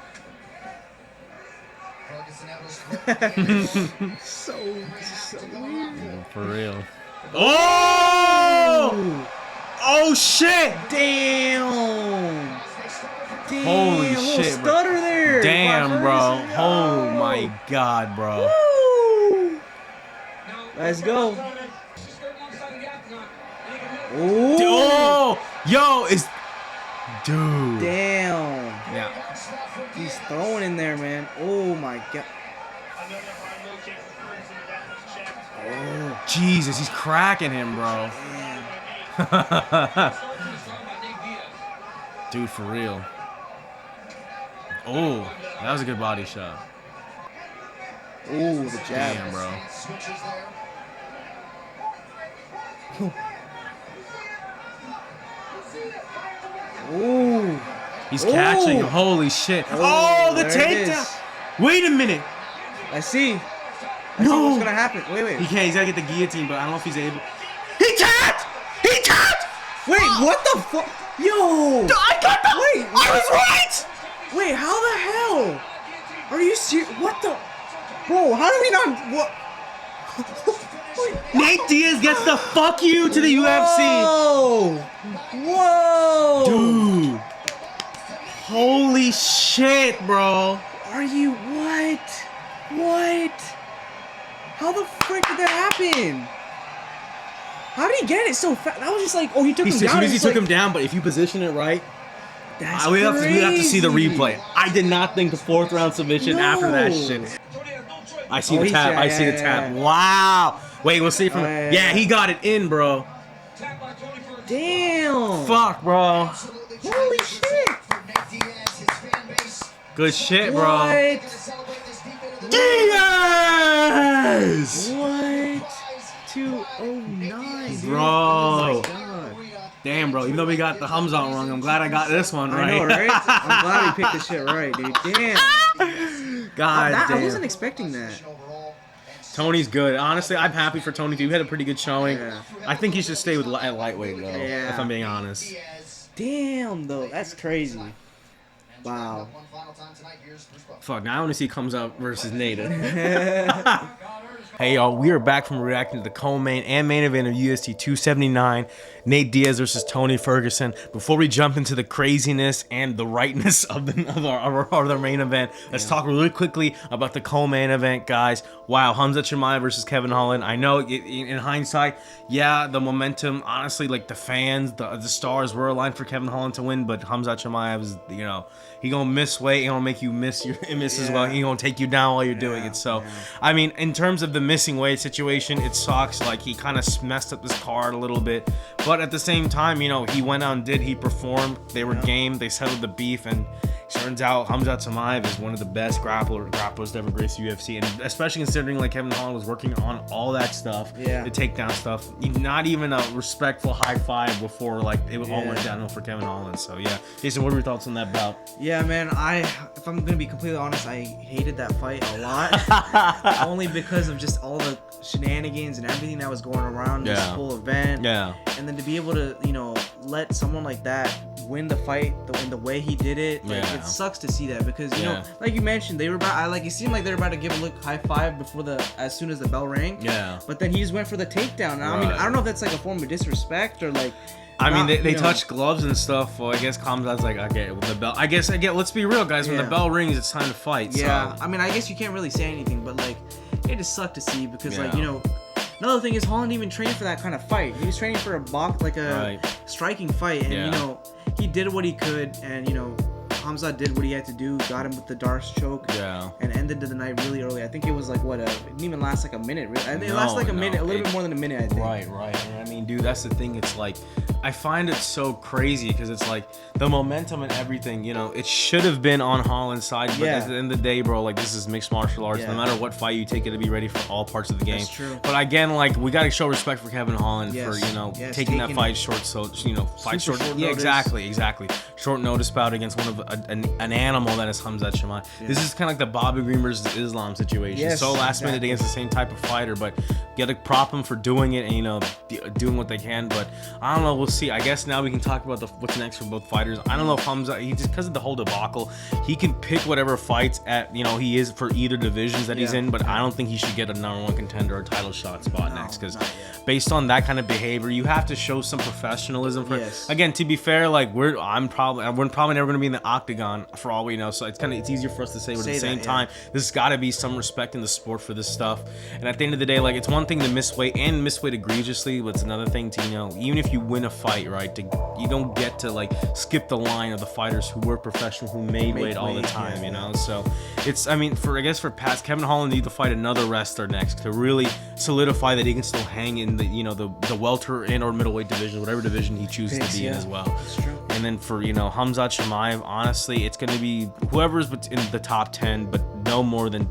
so weird. Yeah, for real. Oh! Oh, shit! Damn. Holy little shit, bro. stutter there. Damn, bro. Ferguson. Oh, my God, bro. Woo. Let's go. Oh, yo, is dude. Damn. Yeah. He's throwing in there, man. Oh my God. Oh, Jesus, he's cracking him, bro. Dude, for real. Oh, that was a good body shot. Oh, the jab. Damn, bro. Ooh. He's catching. Ooh. Holy shit. Oh, the there it takedown. is. Wait a minute. I see. I see No. what's gonna happen. Wait. He can't. He's got to get the guillotine, but I don't know if he's able. He can't. He can't. Wait, what the fuck? Yo. I got the. Wait, I was right. Wait, how the hell? Are you serious? What the? Bro, how do we not? What? Nate Diaz gets the fuck you to the UFC. Whoa. Dude. Holy shit, bro. Are you what? What? How the frick did that happen? How did he get it so fast? That was just like, oh, he took him down. As soon as he It's took like, him down, but if you position it right, that's we have to see the crazy. replay. I did not think the 4th round submission after that No. shit. I see Oh, the he's- tap. yeah, I see the yeah, tap. yeah. Wow. Wait, we'll see from. Yeah. He got it in, bro. Damn. Fuck, bro. Holy shit. Good shit, bro. What? Diaz! What? 209, dude. Bro. Oh my God. Damn, bro. Even though we got the Khamzat wrong, I'm glad I got this one right. I know, right? I'm glad we picked this shit right, dude. Damn. God damn. I wasn't expecting that. Tony's good. Honestly, I'm happy for Tony too. He had a pretty good showing. Yeah. I think he should stay with at lightweight though. Yeah. If I'm being honest. Damn, though. That's crazy. Wow. Fuck. Now I want to see Khamzat versus Nate. Hey y'all, we are back from reacting to the co-main and main event of UFC 279, Nate Diaz versus Tony Ferguson. Before we jump into the craziness and the rightness of our main event, let's talk really quickly about the co-main event, guys. Wow, Khamzat Chimaev versus Kevin Holland. I know in hindsight, yeah, the momentum, honestly, like the fans, the stars were aligned for Kevin Holland to win, but Khamzat Chimaev is, you know, he gonna miss weight, he gonna make you miss as well, he gonna take you down while you're doing it. So, I mean, in terms of the missing weight situation, it sucks. Like, he kind of messed up his card a little bit, but at the same time, you know, he went out and he performed. They were game, they settled the beef, and Turns out Khamzat Chimaev is one of the best grapplers to ever grace the UFC, and especially considering like Kevin Holland was working on all that stuff, the takedown stuff. Not even a respectful high five before like it all went downhill for Kevin Holland. So yeah, Jason, what are your thoughts on that bout? Yeah, man, if I'm gonna be completely honest, I hated that fight a lot, only because of just all the shenanigans and everything that was going around this whole event. Yeah, and then to be able to let someone like that win the fight in the way he did it, like it sucks to see that, because you know, like you mentioned, they were about it seemed like they were about to give a high five before as soon as the bell rang. Yeah, but then he just went for the takedown. And I mean, I don't know if that's like a form of disrespect or like. I mean, they touched gloves and stuff. Well, I guess Khamzat's like, okay, well, the bell. I guess let's be real, guys. When the bell rings, it's time to fight. Yeah. So. I mean, I guess you can't really say anything, but like, it just sucked to see because like another thing is Holland even trained for that kind of fight. He was training for a striking fight, and he did what he could, and Khamzat did what he had to do, got him with the Darce choke, and ended the night really early. I think it was like it didn't even last like a minute. I think it lasted like a minute, a little bit more than a minute, I think. Right. And I mean, dude, that's the thing. It's like, I find it so crazy because it's like the momentum and everything, it should have been on Holland's side, but at the end of the day, bro, like this is mixed martial arts. No matter what fight you take, it to be ready for all parts of the game. That's true. But again, like we got to show respect for Kevin Holland for taking that fight short. So fight short. Yeah, exactly. Short notice bout against one of an animal that is Khamzat Chimaev. This is kind of like the Bobby Green versus Islam situation. So last minute against the same type of fighter, but you got to prop him for doing it and doing what they can. But I don't know. We'll see. I guess now we can talk about what's next for both fighters. I don't know if Khamzat, he just because of the whole debacle, he can pick whatever fights he is for either divisions that he's in. But I don't think he should get a #1 contender or title shot spot next, because based on that kind of behavior, you have to show some professionalism. Again, to be fair, like we're probably never going to be in the octagon for all we know, so it's easier for us to say, but at the same time, there's got to be some respect in the sport for this stuff. And at the end of the day, like, it's one thing to miss weight egregiously, but it's another thing to even if you win a fight, right, you don't get to like skip the line of the fighters who were professional, who made weight all the time, so it's, I mean, for past Kevin Holland need to fight another wrestler next to really solidify that he can still hang in the welter and or middleweight division, whatever division he chooses to be in as well. That's true. And then for Khamzat Chimaev, honestly, it's going to be whoever's in the top 10, but no more than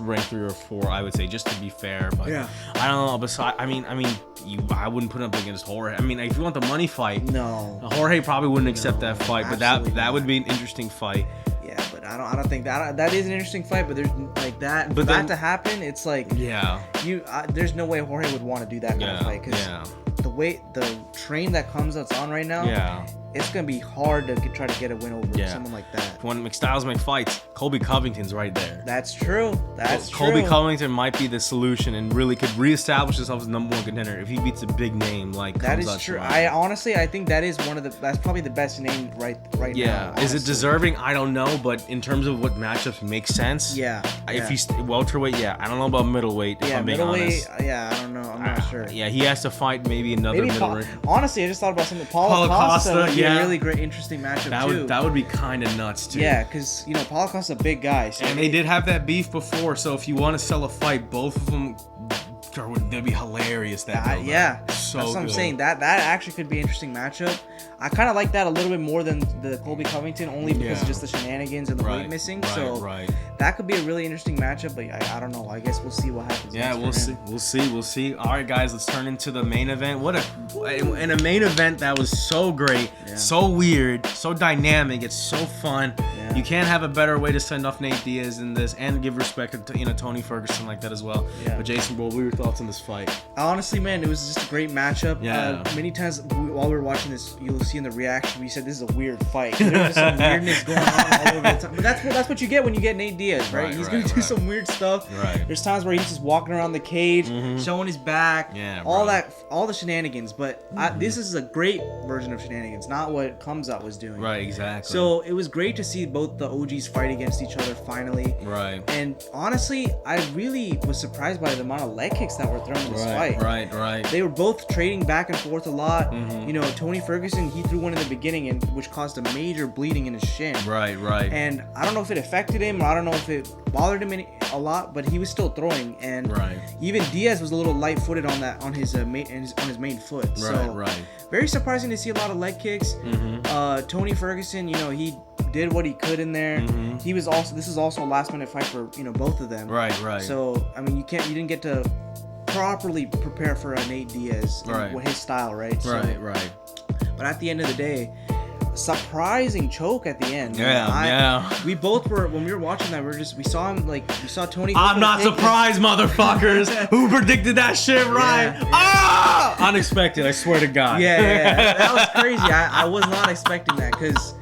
rank 3 or 4, I would say, just to be fair. But I don't know. Besides, I wouldn't put him up against Jorge. I mean, if you want the money fight, Jorge probably wouldn't accept that fight, but that would be an interesting fight. Yeah, but I don't think that is an interesting fight. But there's like that. But that to happen, it's like there's no way Jorge would want to do that kind of fight, because the train that Khamzat's on right now, it's gonna be hard to try to get a win over someone like that. When McStyles make fights, Colby Covington's right there. That's true. Colby Covington might be the solution and really could reestablish himself as #1 contender if he beats a big name like Khamzat. That is true. I think that is that's probably the best name right now. Yeah. Is it deserving? I don't know, but in terms of what matchups make sense, if he's welterweight, I don't know about middleweight. If I'm being honest. I don't know. I'm not sure. Yeah, he has to fight maybe another middleweight. Honestly, I just thought about something. Paulo Costa would be a really great, interesting matchup too. That would be kind of nuts too. Yeah, because Paulo Costa's a big guy. So and they did have that beef before, so if you want to sell a fight, both of them, that'd be hilarious. That's what I'm saying. That actually could be an interesting matchup. I kind of like that a little bit more than the Colby Covington, only because of just the shenanigans and the weight missing. That could be a really interesting matchup, but I don't know. I guess we'll see what happens. Yeah, we'll see. All right, guys, let's turn into the main event. In a main event that was so great, so weird, so dynamic. It's so fun. Yeah. You can't have a better way to send off Nate Diaz in this, and give respect to Tony Ferguson like that as well. Yeah. But Jason, what were your thoughts on this fight? Honestly, man, it was just a great matchup. Yeah. Many times while we were watching this, you'll see in the reaction, we said this is a weird fight. There's some weirdness going on all over the time. But that's what you get when you get Nate Diaz, right? He's gonna do some weird stuff. Right. There's times where he's just walking around the cage, showing his back, all the shenanigans. But this is a great version of shenanigans, not what Khamzat was doing. Right, exactly. So it was great to see both the OGs fight against each other finally. Right. And honestly, I really was surprised by the amount of leg kicks that were thrown in this fight. Right. They were both trading back and forth a lot. Tony Ferguson, he threw one in the beginning, which caused a major bleeding in his shin. Right. And I don't know if it affected him, or I don't know if it bothered him a lot, but he was still throwing. And even Diaz was a little light-footed on his main foot. So very surprising to see a lot of leg kicks. Tony Ferguson, he did what he could in there. Mm-hmm. He was also. This is also a last minute fight for both of them. Right. So I mean, you didn't get to properly prepare for a Nate Diaz with his style, right? Right. But at the end of the day, surprising choke at the end. We both were, when we were watching that, we saw him, we saw Tony. I'm not surprised, motherfuckers. Who predicted that shit, right? Unexpected, I swear to God. Yeah. That was crazy. I was not expecting that, because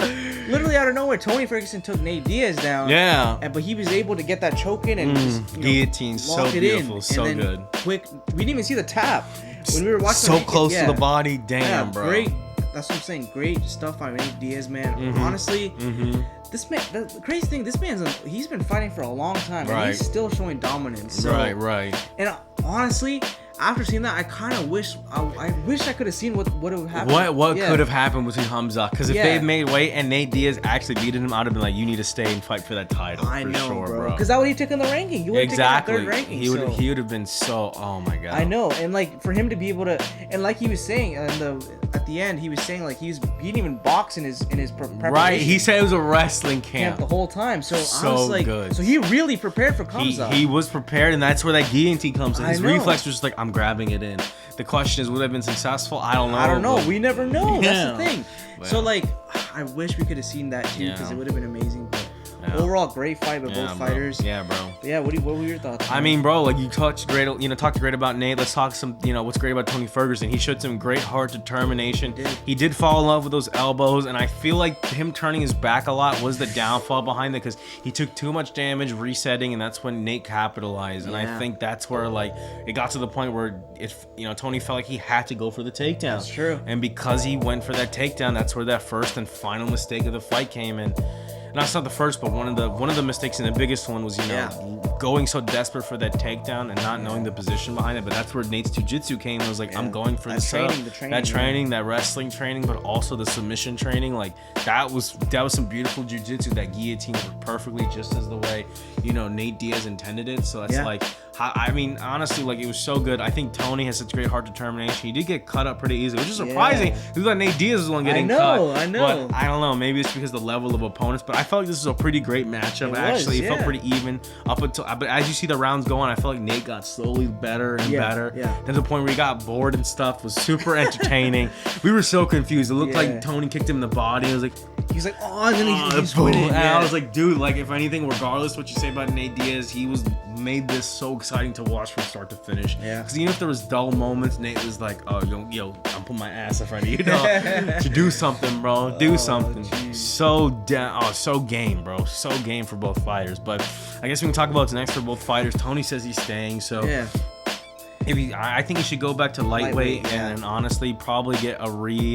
literally out of nowhere, Tony Ferguson took Nate Diaz down. Yeah. But he was able to get that choke in and just guillotine, so beautiful, so good. Quick, we didn't even see the tap when we were watching. So close to the body, damn, bro. Great. That's what I'm saying. Great stuff on Nate Diaz, man. Honestly, this man. The crazy thing, he's been fighting for a long time, and he's still showing dominance. So, right. And honestly, after seeing that, I kind of wish I could have seen what would happen. What could have happened between Khamzat? Because if they had made weight and Nate Diaz actually beaten him, I'd have been like, you need to stay and fight for that title. I for know, sure, bro. Because that would he took in the ranking. You would have taken the third ranking. He would have been so. Oh my God. I know, and for him to be able to, and like he was saying, at the end, he was saying he didn't even box in his preparation. Right. He said it was a wrestling camp the whole time. So I was like, good. So he really prepared for Khamzat. He was prepared, and that's where that guillotine comes in. His reflex was just like, I'm grabbing it in. The question is, would it have been successful? I don't know. We never know. That's the thing. Well. So I wish we could have seen that too, because it would have been amazing. But overall, great fight by both fighters. Yeah, bro. But yeah, what were your thoughts? I mean, bro, you talked great about Nate. Let's talk some, what's great about Tony Ferguson. He showed some great heart determination. He did fall in love with those elbows, and I feel like him turning his back a lot was the downfall behind it, because he took too much damage resetting, and that's when Nate capitalized. And I think that's where it got to the point where Tony felt like he had to go for the takedown. That's true. And because he went for that takedown, that's where that first and final mistake of the fight came in. That's not the first, but one of the mistakes and the biggest one was going so desperate for that takedown and not knowing the position behind it. But that's where Nate's jiu-jitsu came. It was like, I'm going for that wrestling training, but also the submission training. That was some beautiful jiu-jitsu. That guillotine worked perfectly, just as the way Nate Diaz intended it. So that's I mean, honestly, it was so good. I think Tony has such great heart determination. He did get cut up pretty easily, which is surprising. Because Nate Diaz was the one getting cut. I know. But I don't know. Maybe it's because of the level of opponents. But I felt like this was a pretty great matchup. It felt pretty even up until. But as you see the rounds go on, I felt like Nate got slowly better and better. Yeah. Then the point where he got bored and stuff was super entertaining. We were so confused. It looked like Tony kicked him in the body. It was like. He's like, and then he just went in. And I was like, dude, if anything, regardless what you say about Nate Diaz, he made this so exciting to watch from start to finish. Yeah. Because even if there was dull moments, Nate was like, yo, I'm putting my ass in front of you, to do something, bro. Do something. Geez. So game, bro. So game for both fighters. But I guess we can talk about what's next for both fighters. Tony says he's staying, so. Yeah. I think he should go back to lightweight and honestly probably get a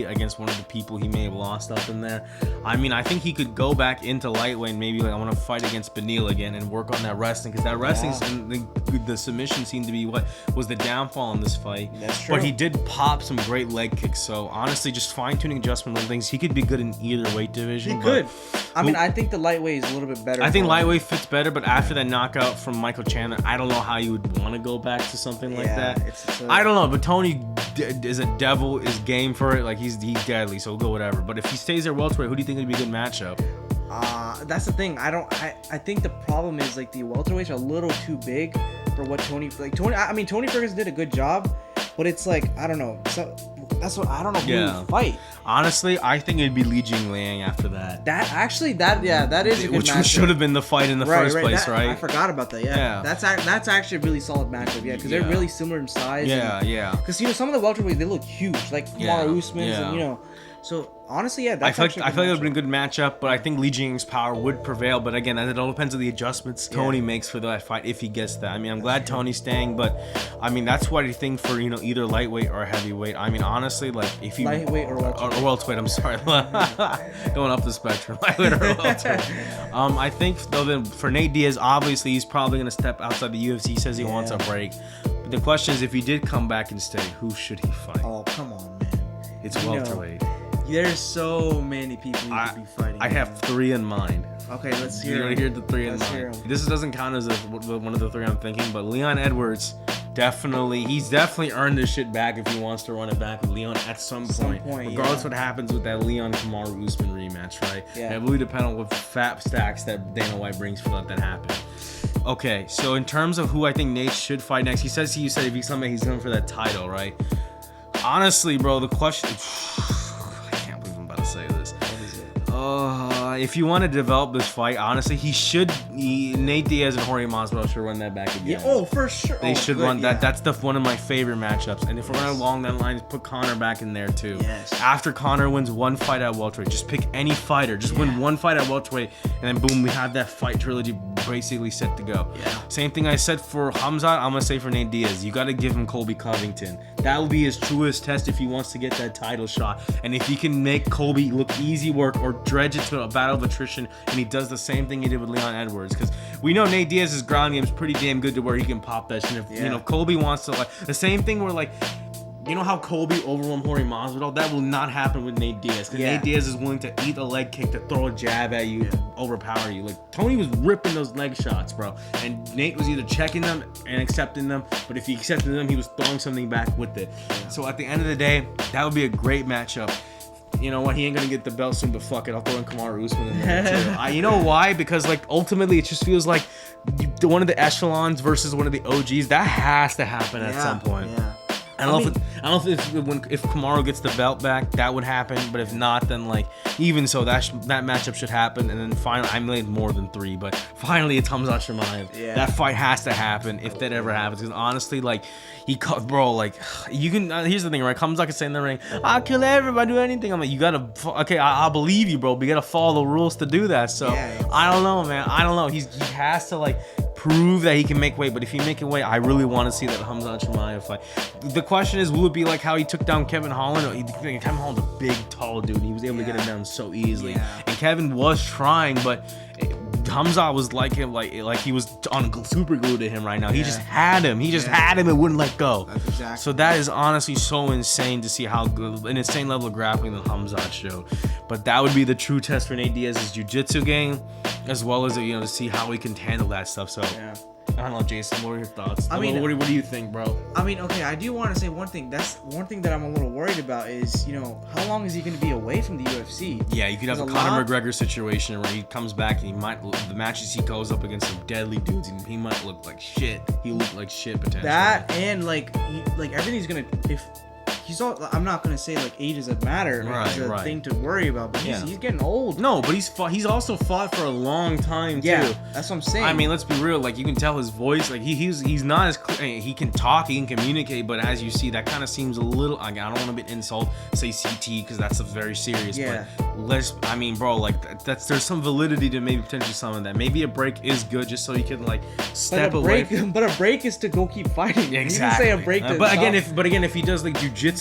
against one of the people he may have lost up in there. I mean, I think he could go back into lightweight and maybe I want to fight against Beneil again and work on that wrestling, because that wrestling and the submission seemed to be what was the downfall in this fight. That's true. But he did pop some great leg kicks, so honestly, just fine-tuning adjustment of things, he could be good in either weight division. He could. I mean, I think the lightweight is a little bit better. I think lightweight fits better, but after that knockout from Michael Chandler, I don't know how you would want to go back to something like that. I don't know, but Tony is a devil, is game for it. He's deadly, so we'll go whatever. But if he stays there welterweight, who do you think would be a good matchup? That's the thing. I think the problem is the welterweights are a little too big for what Tony. I mean, Tony Ferguson did a good job, but it's I don't know. So that's what I don't know who would fight. Honestly, I think it'd be Li Jingliang after that. That is a good which matchup. Should have been the fight in the first place, right? I forgot about that. Yeah. That's actually a really solid matchup. Yeah, because they're really similar in size. Yeah. Because some of the welterweights, they look huge, like Kamaru Usman's, and So honestly, that's I feel like it would have been a good matchup, but I think Li Jingliang's power would prevail. But again, it all depends on the adjustments Tony makes for that fight if he gets that. I mean, I'm glad Tony's staying, but I mean that's what I think for either lightweight or heavyweight. I mean, honestly, if you lightweight or welterweight, I'm sorry, going up the spectrum, lightweight or welterweight. I think though that for Nate Diaz, obviously he's probably gonna step outside the UFC. He says he wants a break. But the question is, if he did come back and stay, who should he fight? Oh, come on, man. It's welterweight. There's so many people you could be fighting. I have 3 in mind. Okay, let's hear. You want to hear the 3 in mind? This doesn't count as one of the 3 I'm thinking, but Leon Edwards He's definitely earned this shit back if he wants to run it back with Leon at some point regardless what happens with that Leon Kamaru Usman rematch, right? Yeah. It will depend on what fat stacks that Dana White brings for that happen. Okay, so in terms of who I think Nate should fight next, you said if he's coming for that title, right? Honestly, bro, the question I can't believe I'm about to say this. If you want to develop this fight, honestly, Nate Diaz and Jorge Masvidal should run that back again. Yeah, for sure. They should run yeah. that. That's one of my favorite matchups. And if we're going along that line, put Conor back in there too. Yes. After Conor wins one fight at welterweight, just pick any fighter. Just win one fight at welterweight, and then boom, we have that fight trilogy basically set to go. Yeah. Same thing I said for Khamzat, I'm gonna say for Nate Diaz. You got to give him Colby Covington. That will be his truest test if he wants to get that title shot. And if he can make Colby look easy work or dredge it to a battle of attrition, and he does the same thing he did with Leon Edwards, because we know Nate Diaz's ground game is pretty damn good to where he can pop that shit. If Colby wants to, like, the same thing where, like, you know how Colby overwhelmed Jorge Masvidal? That will not happen with Nate Diaz. Because Nate Diaz is willing to eat a leg kick to throw a jab at you, overpower you. Like, Tony was ripping those leg shots, bro. And Nate was either checking them and accepting them. But if he accepted them, he was throwing something back with it. Yeah. So at the end of the day, that would be a great matchup. You know what? He ain't gonna get the belt soon, but fuck it. I'll throw in Kamaru Usman in there too. You know why? Because, like, ultimately, it just feels like one of the echelons versus one of the OGs. That has to happen at some point. Yeah. I don't know if Kamaru gets the belt back, that would happen. But if not, then, like, even so, that matchup should happen. And then finally, I made more than 3, but finally it's Khamzat Chimaev. Yeah. That fight has to happen if that ever happens. Because honestly, like, you can. Here's the thing, right? Khamzat can say in the ring, "I'll kill everybody, do anything." I'm like, you gotta. Okay, I'll believe you, bro. But you gotta follow the rules to do that. So I don't know, man. I don't know. He has to, like, prove that he can make weight. But if he make it weight, I really want to see that Khamzat Chimaev fight. The question is, will it be like how he took down Kevin Holland? Kevin Holland's a big, tall dude, and he was able to get him down so easily. Yeah. And Kevin was trying, but Khamzat was like him, like he was on super glue to him right now. He just had him. He just had him and wouldn't let go. That's exactly. So that is honestly so insane to see how good, an insane level of grappling that Khamzat showed. But that would be the true test for Nate Diaz's jiu-jitsu game, as well as, to see how he can handle that stuff. So I don't know, Jason, what are your thoughts? What do you think, bro? I mean, okay, I do want to say one thing. That's one thing that I'm a little worried about is, how long is he going to be away from the UFC? Yeah, you could have a Conor McGregor situation where he comes back and the matches he goes up against some deadly dudes, and he might look like shit. He looked like shit potentially. That and like everything's gonna I'm not gonna say like age doesn't matter. It's a thing to worry about, but he's getting old. No, but he's also fought for a long time too. Yeah, that's what I'm saying. I mean, let's be real. Like, you can tell his voice. Like, he's not as clear. He can talk, he can communicate, but as you see, that kind of seems a little. I don't want to be insult, say CT, because that's very serious. Yeah. But bro, like there's some validity to maybe potentially some of that. Maybe a break is good just so you can, like, step away. But a break is to go keep fighting. Yeah, exactly. You can say a break. But again, if he does like jiu-jitsu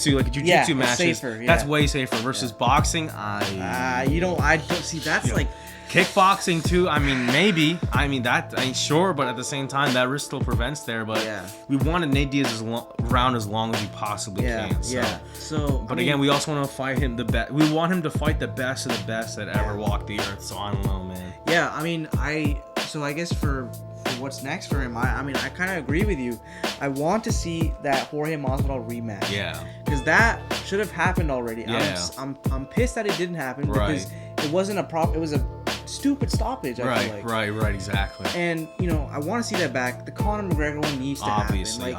matches, safer, that's way safer versus boxing. I don't see. That's like kickboxing too. I mean, maybe. I mean, that I ain't sure, but at the same time, that risk still prevents there. But we wanted Nate Diaz around as long as he possibly can. So, but again, we also want to fight him the best. We want him to fight the best of the best that ever walked the earth. So I don't know, man. Yeah, I mean, I guess for what's next for him, I kind of agree with you. I want to see that Jorge Masvidal rematch. Yeah. Because that should have happened already. Yeah. I'm pissed that it didn't happen because it wasn't it was a stupid stoppage. I feel like. Right, exactly. And I want to see that back. The Conor McGregor one needs to happen. Obviously.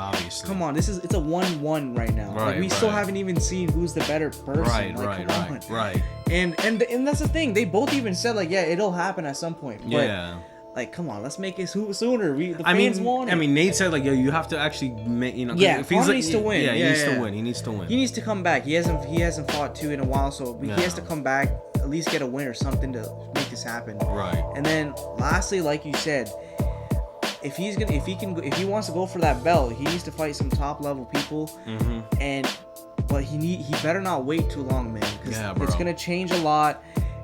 Come on, it's a 1-1 right now. Like, we still haven't even seen who's the better person. Right. And that's the thing. They both even said, like, it'll happen at some point. But, like, come on, let's make it sooner. The fans want it. I mean, Nate said, like, you have to actually make, Conor needs to win. Yeah, he needs to win. He needs to come back. He hasn't fought two in a while, so he has to come back, at least get a win or something to make this happen. Right. And then, lastly, like you said, if he wants to go for that belt, he needs to fight some top level people. Mm-hmm. But he better not wait too long, man, because it's gonna change a lot.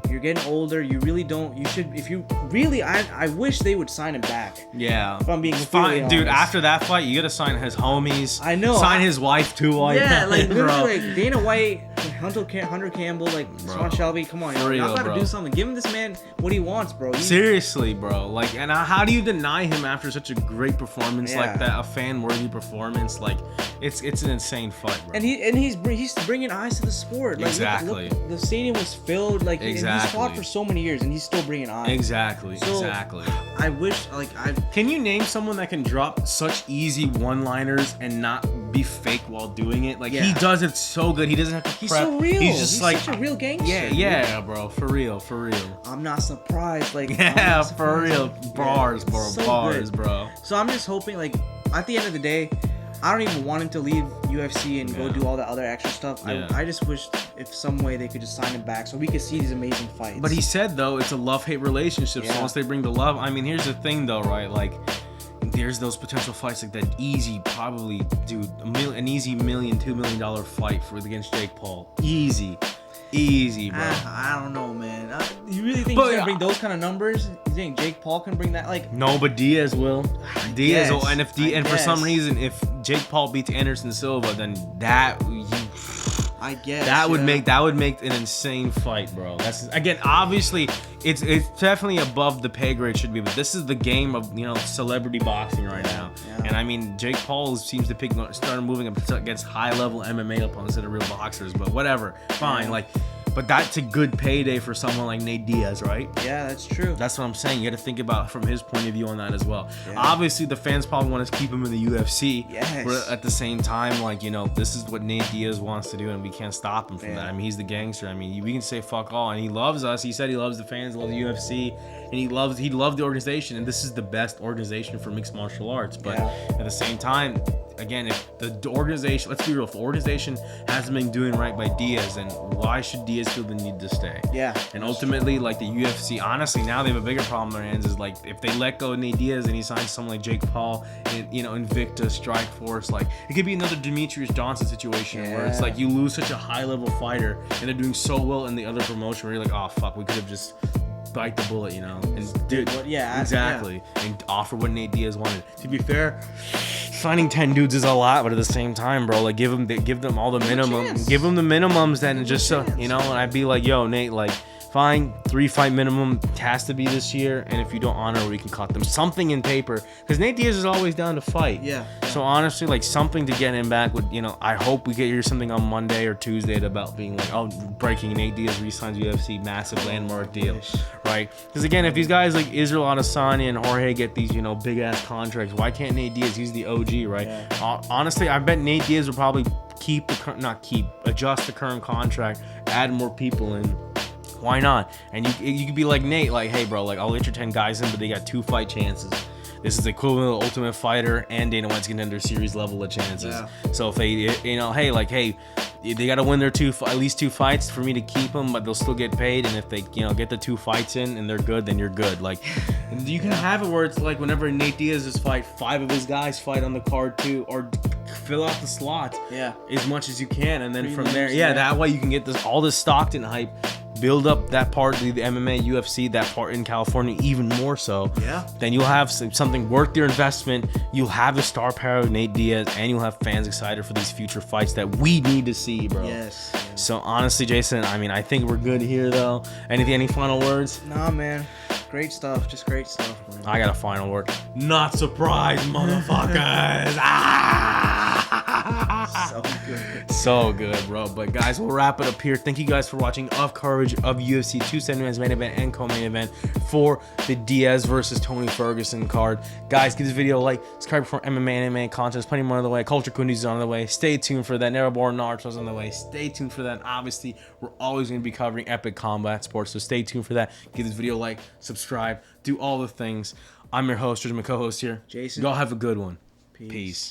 You're getting older. You really don't. You should. If you really, I wish they would sign him back. Yeah. If I'm being fine, dude. After that fight, you gotta sign his homies. I know. Sign his wife too. Like literally, like Dana White Hunter Campbell, like Sean Shelby, come on, For real, y'all gotta bro. do something. Give him this man what he wants, bro. Seriously, bro. Like, and how do you deny him after such a great performance like that? A fan-worthy performance, like it's an insane fight, bro. And he's bringing eyes to the sport. Like, exactly. Look, the stadium was filled. Like, and he's fought for so many years, and he's still bringing eyes. Exactly. I wish, Can you name someone that can drop such easy one-liners and not be fake while doing it? Like, he does it so good. He doesn't have to prep. He's so real. He's just like such a real gangster. Yeah, bro. For real. I'm not surprised. Like, yeah, for real. Bars, bro. So Bars, good. bro. So I'm just hoping, like, at the end of the day, I don't even want him to leave UFC and go do all the other extra stuff. I just wish if some way they could just sign him back so we could see these amazing fights. But he said, though, it's a love-hate relationship. So once they bring the love, I mean, here's the thing, though, right? Like, there's those potential fights like that easy, probably, dude, an easy $1 million, $2 million fight against Jake Paul. Easy, bro. I don't know, man. You really think he's gonna bring those kind of numbers? You think Jake Paul can bring that? Like, no, but Diaz will. Diaz will, and for some reason, if Jake Paul beats Anderson Silva, then I guess that would make an insane fight, bro. That's again, obviously, it's definitely above the pay grade should be, but this is the game of celebrity boxing right now. And I mean, Jake Paul seems to start moving up against high level MMA opponents that are real boxers, but whatever, fine, like. But that's a good payday for someone like Nate Diaz, right? Yeah, that's true. That's what I'm saying. You got to think about from his point of view on that as well. Yeah. Obviously, the fans probably want to keep him in the UFC. Yes. But at the same time, like, this is what Nate Diaz wants to do, and we can't stop him from that. I mean, he's the gangster. I mean, we can say fuck all, and he loves us. He said he loves the fans, loves the UFC, and he loved the organization, and this is the best organization for mixed martial arts. But at the same time, again, if the organization, let's be real, if the organization hasn't been doing right by Diaz, then why should Diaz feel the need to stay? Yeah. And ultimately, like the UFC, honestly, now they have a bigger problem on their hands. Is like if they let go of Nate Diaz and he signs someone like Jake Paul, Invicta, Strikeforce, like it could be another Demetrius Johnson situation where it's like you lose such a high level fighter and they're doing so well in the other promotion where you're like, oh fuck, we could have just bite the bullet, and dude, exactly, and offer what Nate Diaz wanted. To be fair, signing 10 dudes is a lot, but at the same time, bro, like give them all the minimum, give them the minimums, then just so and I'd be like, yo, Nate, like, fine, 3-fight minimum has to be this year, and if you don't honor, we can cut them something in paper, because Nate Diaz is always down to fight. So honestly, like something to get him back would, I hope we hear something on Monday or Tuesday about being like, oh, breaking, Nate Diaz re-signs UFC, massive landmark deal, right? Because again, if these guys like Israel Adesanya and Jorge get these, big ass contracts, why can't Nate Diaz? He's the OG, right? Honestly, I bet Nate Diaz will probably adjust the current contract, add more people in. Why not? And you could be like Nate, like, hey, bro, like, I'll let your 10 guys in, but they got 2 fight chances. This is the equivalent of Ultimate Fighter and Dana White's getting their series level of chances. So if they, they got to win their at least 2 fights for me to keep them, but they'll still get paid. And if they, get the 2 fights in and they're good, then you're good. Like, you can have it where it's like whenever Nate Diaz's fight, 5 of his guys fight on the card too, or fill out the slots as much as you can, and then from there, that way you can get all this Stockton hype. Build up that part of the MMA, UFC, that part in California even more so. Then you'll have something worth your investment. You'll have the star power of Nate Diaz, and you'll have fans excited for these future fights that we need to see, bro. So honestly, Jason, I mean, I think we're good here, though. Any final words? Nah, man. Great stuff. Just great stuff, man. I got a final word. Not surprised, motherfuckers. So good, bro. But guys, we'll wrap it up here. Thank you guys for watching coverage of UFC 279's main event and co-main event for the Diaz versus Tony Ferguson card. Guys, give this video a like, subscribe for MMA and anime content. There's plenty more on the way. Culture Kundies is on the way. Stay tuned for that. Never Bored is on the way. Stay tuned for that. Obviously, we're always going to be covering epic combat sports, so stay tuned for that. Give this video a like, subscribe, do all the things. I'm your host, my co-host here. Jason. Y'all have a good one. Peace.